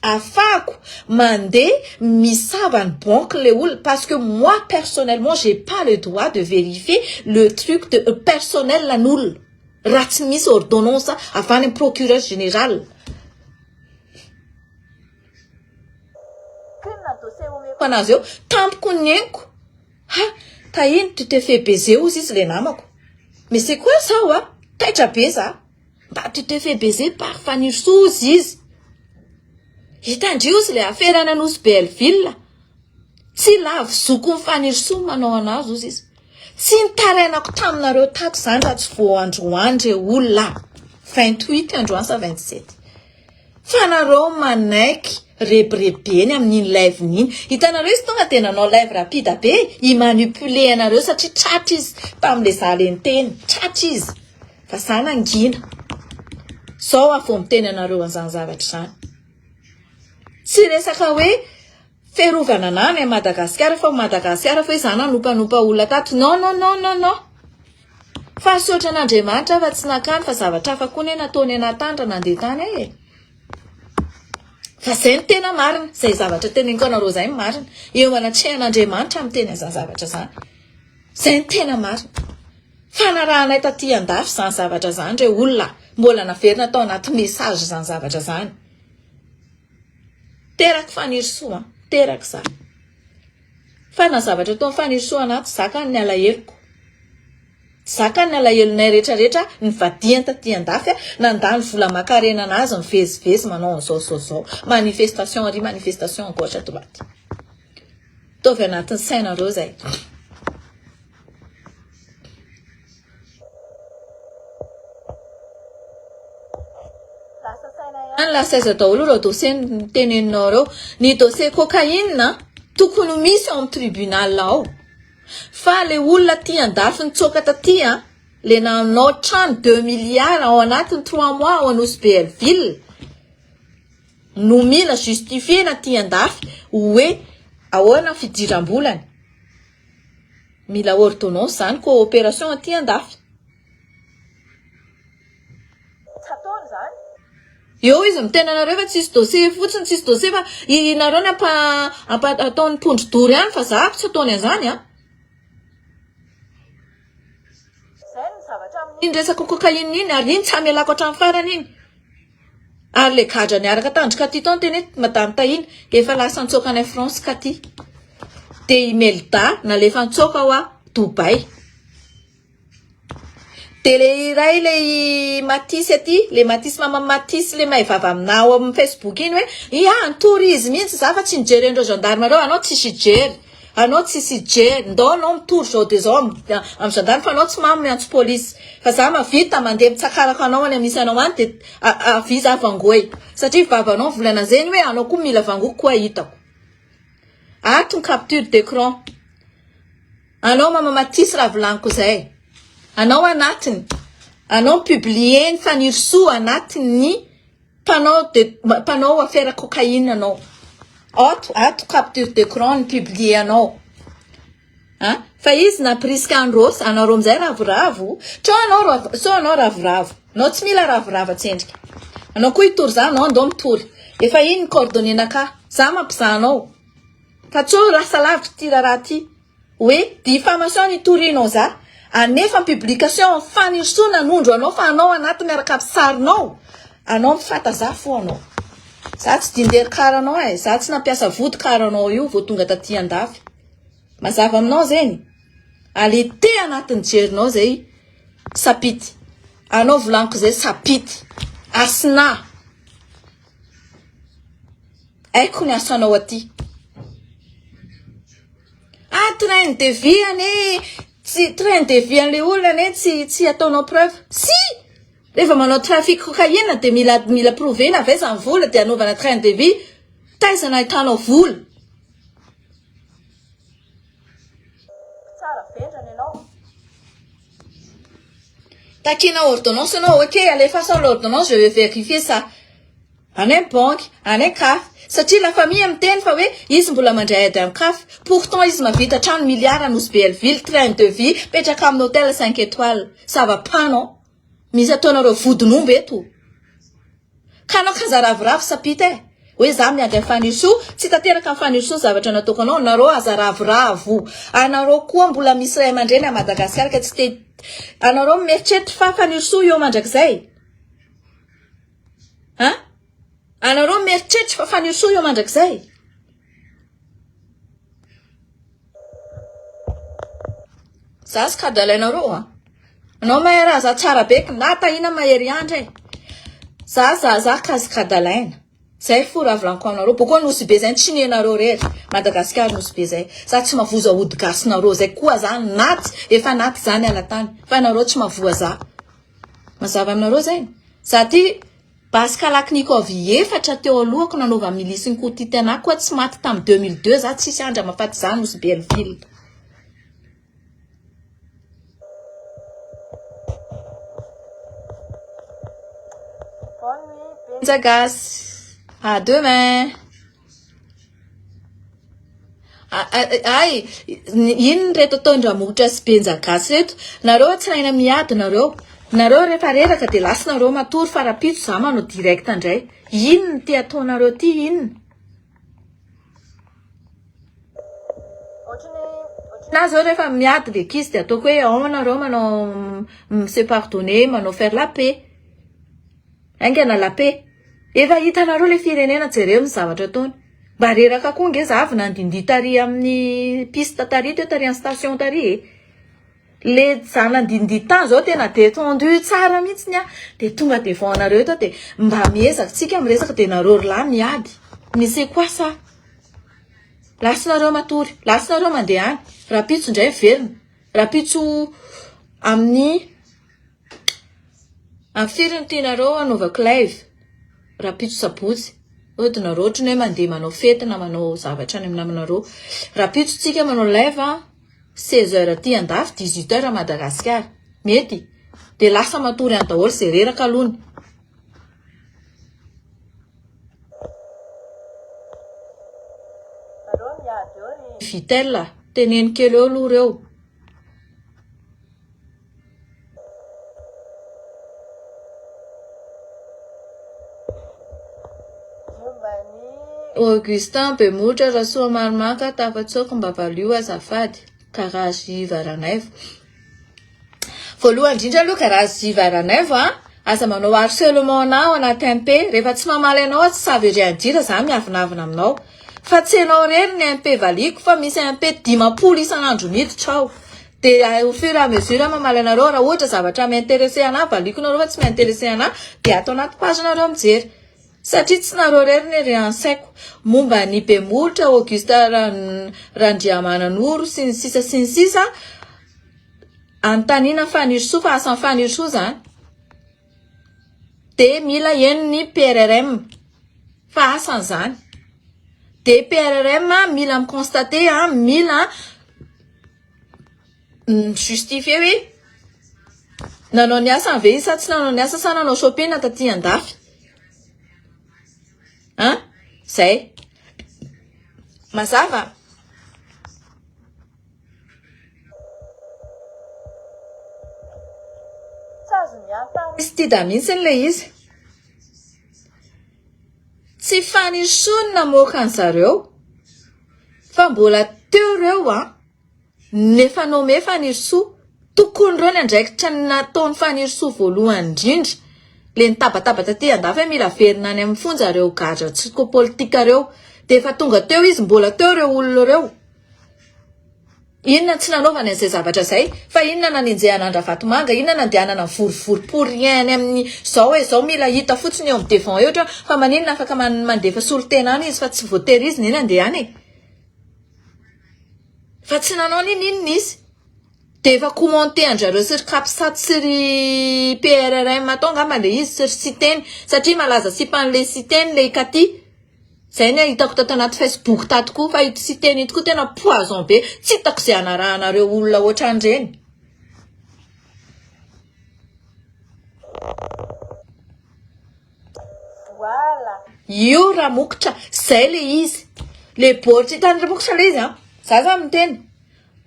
afako mandé misava ny banque le olona parce que moi personnellement j'ai pas le droit de vérifier le truc de personnel l'an'olona raha tsy misy ordonnance avy any amin'ny procureur général anazy eo tampoko nieniko tahiny tu te fais baiser ozy izy le namako mais c'est quoi ça taitra be za mba tu te fais baiser par Fanirsozy izy hitandriozy le affaire ananosy Belleville tsy lavo zoko ny Fanirso manao anazy ozy izy tsy nitarainako taminareo tato zany raha tsy voandroandry olona 28 androany sa 27 fa nareo manaiky rebrebeny amin'iny live niny hitanareo izy tonga de nanao live rapide be imanipule anareo satria tratra izy tam'le zaleny teny tratra izy fa sana angina sao afo miteny anareo an'izany zavatra zany tsy resaka hoe ferovana nany a Madagasikara fa Madagasikara fa izany anompanompa olona tato non fa sotra n'Andriamanitra fa tsy nakany fa zavatra hafa koa ne nataony anatandra nandeha tany fa zay ny tena marina zay zavatra teneniko anareo zay marina eo manatrehan'Andriamanitra amin'ny teny azany zavatra zany zay ny tena marina fa narahanay taty andafy zany zavatra zany re olona mbola naverina tao anaty message zany zavatra zany teraka Fanirso teraka za fa na zavatra tao Fanirso anaty zaka ny alaheloko zaka ny alahelonay rehetrarehetra ny vadiany taty andafy nandany vola makarena anazy mivezivezy manao zao manifestation ary manifestation gauche à droite tovy anatin'ny sainareo zay lasa aiza daholo reo dossier teneninao reo ny dossier cocaïne tokony misy ao amin'ny tribunal ao fa le olona tia andafy nitsoka taty le nanao trano 2 milliards ao anatiny 3 mois ao anosy Belleville no mila justifier na tia andafy hoe ahoana fidiram-bolany mila ordonnance zany coopération aty andafy eo izy mitena nareo fa tsisy dossier fotsiny tsisy dossier fa inareo ny ataony pondro dory ihany fa za tsy ataony an'izany zay ny zavatra amin'iny resaka cocaïne iny ary iny tsy amelako hatramin'ny farany iny ary le gadra niaraka tandrika ty tao teny madame tahiny efa lasa nitsoka any France katy de Imelda nalefa nitsoka ao Dubai de le iray le Matisse aty le Matisse mama Matisse le maivava aminao amin'ny Facebook iny hoe tourisme mihitsy za fa tsy nijery andreo gendarme reo anao tsisy jery anao tsisy jery ndao anao mitory zao de zao amin'ny gendarme fa anao tsy mamy miantso police fa za mavita mandeha mitsakarako anao any misy anao any de aviza vangoy satria vavanao volana zeny hoe anao koa mila vangoko koa hitako ato ny capture d'écran anao mama Matisse raha volaniko zay anao anatiny anao publier ny Fanirso anatiny panao affaire cocaïne anao ato capture d'écran ny publier anao fa izy na priscandros anao amizay ravoravo anao ravoravo anao tsy mila ravoravo tsendrika anao koa hitory za anao andao mitory efa iny ny coordonné naka za mampizahanao fa tsô lasa lavitra ty raha ty hoe diffamation nitorinao za anefa publication Fanirso nanondro anao fa anao anaty miaraka amin'ny sarinao anao mifata za fo anao za tsy dindery kara anao za tsy nampiasa vody kara anao io vao tonga taty andafy mazava aminao zeny ale te anatin'ny jerinao zay sapity anao volaniko zay sapity asina aiko ny asanao aty train de vie ane tsy train de vie an'le olona ane tsy ataonao preuve si rehefa manao trafic cocaïne de mila provena avy zany vola de anaovana train de vie taizana hitanao vola Takina ordonnance, non, ok, allez, façon l'ordonnance, je vais vérifier ça. En un banque, en un CAF. Satria la famille am'teny fa hoe izy mbola mandray ady amin'ny CAF. Pourtant izy mavita trano milliard anosy Belleville, train de vie, petraka amin'ny hôtel 5 étoiles. Ça va pas non? Misy ataonareo vodin'omby eto. Ka anao kaza ravoravo sapita e. Hoe za miady amin'ny fanirsoa, tsy tanteraka amin'ny fanirsoa zavatra nataoko anao, nareo aza ravoravo. Anareo koa mbola misy ray aman-dreny à Madagascar ka tsy te anareo mieritreritra fa fanirsoa eo mandrakizay. Hein? Anareo mieritreritra fa fanirsoa eo mandrakizay. Za sy kadalainareo a. Anao mahay raha za tsara be na tahina mahery andra e. Za kadalaina. Zay foravlanko anareo. Boko nosy be zay tsinenareo rery. Madagascar nosy be zay. Za tsy mavoza ody gasinareo zay koa za naty. Efa naty zany alatany. Fa nareo tsy mavoa za. Mazava aminareo zay. Za ty Baskalakinikov efatra teo alohako nanova milisy ny kotity anahy koa tsy maty tamin'ny 2002 za tsisy andra mafaty za nosy Belleville. Benzagas. À demain. Ay, ino reto tondramotra sy Benzagas reto. Nareo tsy raina miady nareo. Nareo rehefa reraka de lasa nareo matory farapitso za manao direct andray. Ino ny te ataonareo ty ino? Na zao rehefa miady le kizy de ataoko hoe ao nareo manao se pardonner, manao faire la paix. Aingana la paix. Efa hitanareo le firenena jereo ny zavatra ataony. Mba reraka koa nge za avy nandindy tary amin'ny piste tary teo tary amin'ny station tary. Le zanandindy tan zao tena détendu tsara mihitsy nya de tonga de vao anareo eto de mba miezaka tsika miresaka de nareo la miady. Misy quoi ça? Lasinareo matory, lasinareo mandeha any. Rapitso ndray verina. Rapitso amin'ny firy tianareo anaovako live. Rapitso sabotsy. Odinareo ohatrany hoe mandeha manao fety na manao zavatra any aminareo. Rapitso tsika manao live 16h aty andafy 18h à Madagascar. Mety. De lasa matory any daholo zay reraka alony. Vitel, teneny kely eo aloha reo. Augustin Bemotra rasoa maromaka tafatsoko mba valio azafady. Karazy Varanaivo. Voalohany indrindra aloha karazy Varanaivo asa manao harcèlement anao anaty MP. Rehefa tsy mamaly anao tsy savy andira za miavinavina aminao. Fa tsy anao rery ny MP valiko fa misy MP 10 isan'andro miditra ao. De au fur et à mesure mamaly anareo raha ohatra zavatra m'intéressé anahy valiko nareo fa tsy m'intéressé anahy de atao anaty page nareo mijery. Satria tsy nareo rery ny ansaiko momba ny Bemotra Augusta Randriamananoro sy ny sisa antanina fanirsoa fa asan'ny fanirsoa zany. De mila eno ny PRRM fa asan zany. De PRRM mila constater mila justifier hoe nanao ny asa ve sa tsy nanao ny asa sa nanao shopping taty andafy. Hein? Zay. Mazava. Izy da mintsy le izy. Tsy fanirsoa namoaka an'zareo. Fa mbola teo reo nefa nome fanirsoa. Tokony reo ny andraikitra nataony fanirsoa voalohany indrindra. Le nitabataba taty andafy mila verina any amin'ny fonjareo gadra psychopolitika reo. De fa tonga teo izy mbola teo reo olona reo. Inona tsy nanaovana an'izay zavatra zay? Fa inona nanenjehana Andravatomanga? Inona nandehanana vorivory pour rien amin'ny zao hoe zao mila hita fotsiny eo amin'ny devant eo ohatra fa maninona afaka mandefa solotena any izy fa tsy voatery izy nina andehany. Fa tsy nanao ninona izy. De efa commenter anjareo sy Capsat sy ry PRRM atao ngamba le izy sy teny satria malaza sipan'le siteny le Kati. Zay ny hitako tato anaty Facebook tato koa fa ito siteny ito koa tena poison be. Tsy hitako izay anarahanareo olona ohatran'ireny. Voilà. Io raha mokotra zay le izy. Le baoritra hitany raha mokotra le izy za za miteny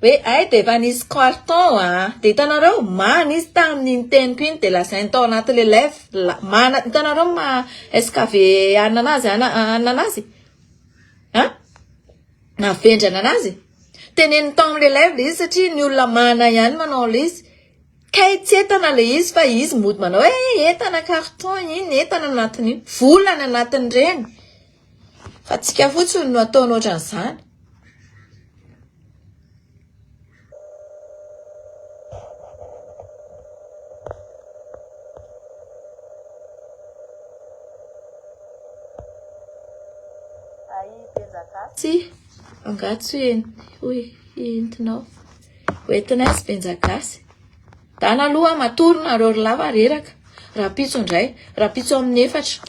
hoe ay de efa nisy carton de hitanareo mana izy tamin'iny teniko iny de lazainy tao anaty le lèvre mana hitanareo eska ave ananazy ananazy navendrana anazy teneny tao am'le lèvre le izy satria ny olona mana ihany manao le izy kay tsy entana le izy fa izy mody manao hoe entana carton iny entana anatin'iny volana anatin'ireny fa tsika fotsiny no ataony ohatran'izany. Tsy angatsy hoe entinao hoentina azy benjagasy dana aloha matorina reo lava reraka rapitso indray rapitso amin'ny 4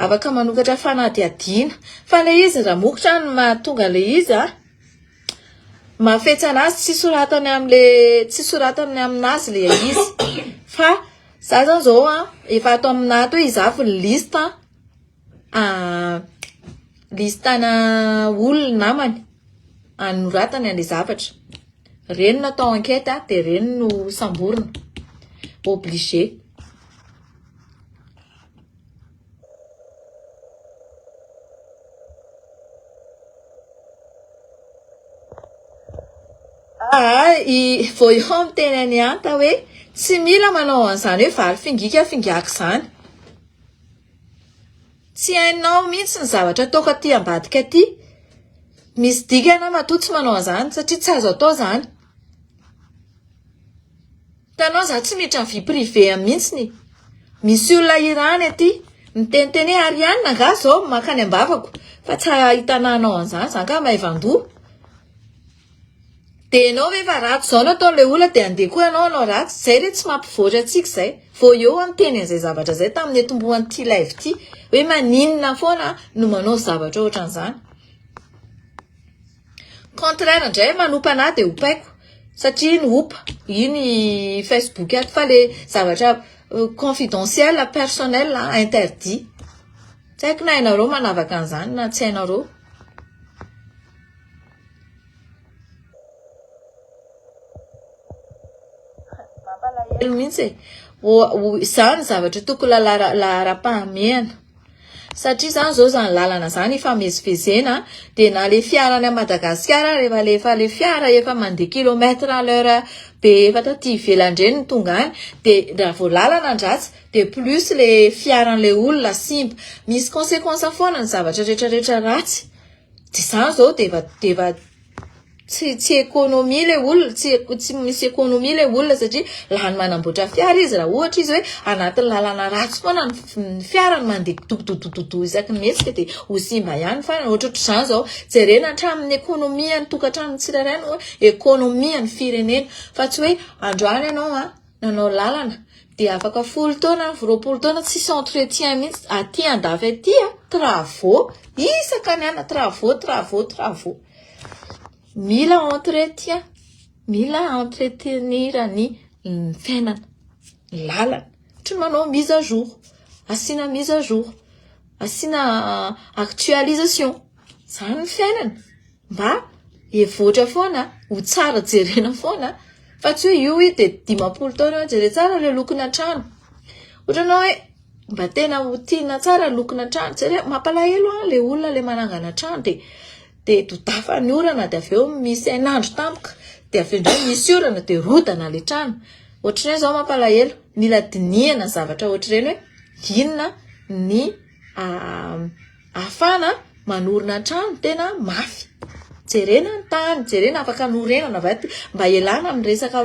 afaka manokatra fanadihadiana fa le izy raha mokotra ny mahatonga le izy mafetsana azy tsy soratany aminazy le izy fa za zany zao efa ato aminato hoe izafy ny listana olona namany anoratany an'le zavatra reny no atao enquête de reny no samborina obligé. Vao eo miteny any anta hoe tsy mila manao an'izany hoe vary fingaka zany tsy hainao mihitsy ny zavatra ataoko aty ambadika aty misy dikana matoa tsy manao an'izany satria tsy azo atao zany tanao za tsy miditra ny vie privé mihitsy misy olona irany aty miteniteny Ariane nga zao makany ambavako fa tsy hitananao an'izany zany ka maivandoa de enao efa ratsy zao no ataon'le olona de andeha koa anao ratsy zay re tsy mampivoatra atsika zay vao eo anteny an'izay zavatra zay tamin'ny etombohan'ity live ity hoe maninona foana no manao zavatra ohatran'izany contraire indray manompa anahy de opaiko satria ny opa iny Facebook ato fa le zavatra confidentiel personnel interdit tsy haiko na hainareo manavaka an'izany na tsy hainareo. Mihitsy zany zavatra tokony lahara-pahamehana satria zany zao zany lalana zany ifamezivezena de na le fiarany Madagasikara rehefa le fiara efa mandeha kilomètre à l'heure be efa taty ivelandreny ny tonga any de raha vao lalana andratsy de plus le fiaran'le olona simba misy conséquence foana ny zavatra rehetrarehetra ratsy de zany zao de efa tsy économie le olona tsy misy économie le olona satria lany manamboatra fiara izy raha ohatra izy hoe anatin'ny lalana ratsy foana ny fiarany mandeha dododododo isaky ny metsika de ho simba ihany fa ohatr'izany zao jerena hatramin'ny économie ny tokantrano tsirairay no économie ny firenena fa tsy hoe androany ianao nanao lalana de afaka 10 taona 20 taona tsisy entretien mihitsy aty andafy aty travaux isaka ny ana travaux mila entretenir ny fiainana lalana ohatra manao mise à jour asina actualisation zany ny fiainana mba evoatra foana ho tsara jerena foana fa tsy hoe io de 10 taona jere tsara le lokona trano ohatranao hoe mba tena ho tiana tsara lokona trano jere mampalahelo le olona le manangana trano de dodafa ny orana de aveo misy ainandro tampoka de aveo ndray misy orana de rodana le trano ohatrany zao mampalahelo mila dinihana zavatra ohatrany hoe inona ny afana manorina trano tena mafy jerena ny tany jerena afaka norenana vaty mba elana amin'ny resaka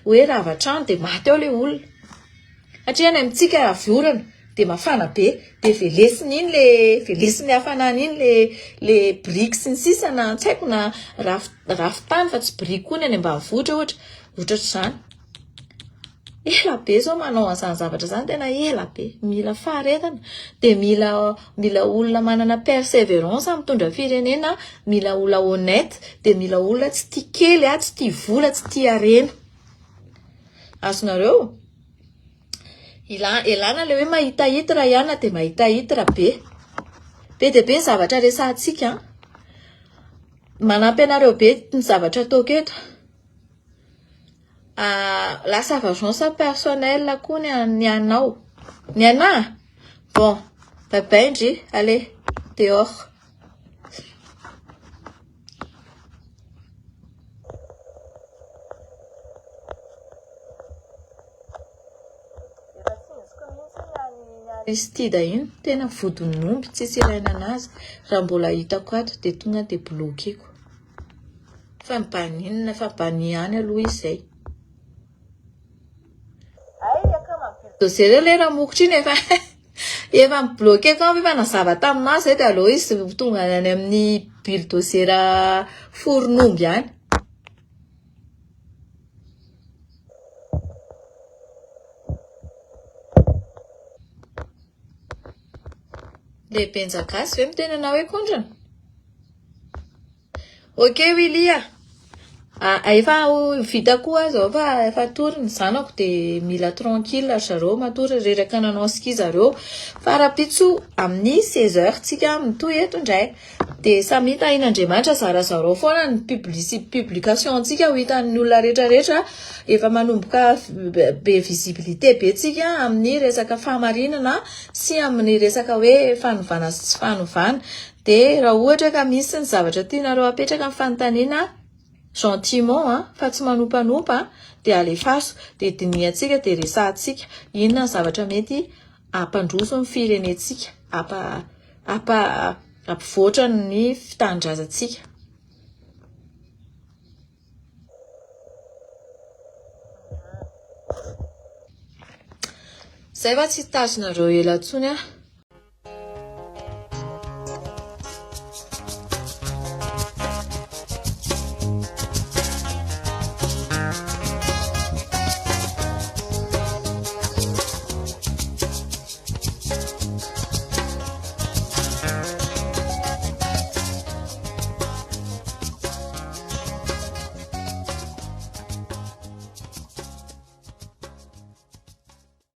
hoe rava-trano de maty ao le olona satria any amintsika aviorana de mafana be de velesiny hafanana iny le briques sy ny sisa na tsy haiko na rafitany fa tsy briques koa ny any ambanivohitra ohatra zany ela be zao manao an'izany zavatra zany tena ela be mila faharetana de mila olona manana persévérance amin'ny mitondra firenena mila olona honnête de mila olona tsy tia kely tsy tia vola tsy tia arena azonareo ilana le hoe mahitahita raha ihany de mahitahita raha be de be ny zavatra resahantsika manampy anareo be ny zavatra ataoko eto lasa vengeance personnelle koa ny anao ny anahy bon bye ndry allez dehors Aristide iny tena vodin'omby tsisy ilaina anazy raha mbola hitako ato de tonga de bloqueko fambaninina fambaniany aloha izay dossier reo le raha mokotra iny efa mibloqueko ao efa nazava taminazy de aloha izy tonga any amin'ny bulle dossier foron'omby any lehibe njakasy ve miteny anao hoe kondrana ok Willia efa vita koa zao efa tory ny zanako de mila tranquille zareo matory reraka nanao ski zareo farapitso amin'ny 16h tsika mitoy eto indray de samy tahin'Andriamanitra zareo foana ny publication tsika ho hitan'ny olona rehetrarehetra efa manomboka be visibilité be tsika amin'ny resaka fahamarinana sy amin'ny resaka hoe fanovana sy tsy fanovana de raha ohatra ka misy ny zavatra tianareo apetraka amin'ny fanontaniana gentiment fa tsy manompanopa de alefaso de diniatsika de resahantsika inona ny zavatra mety ampandroso ny firenetsika ampivoatra ny fitandrazantsika zay fa tsy tazonareo ela ntsony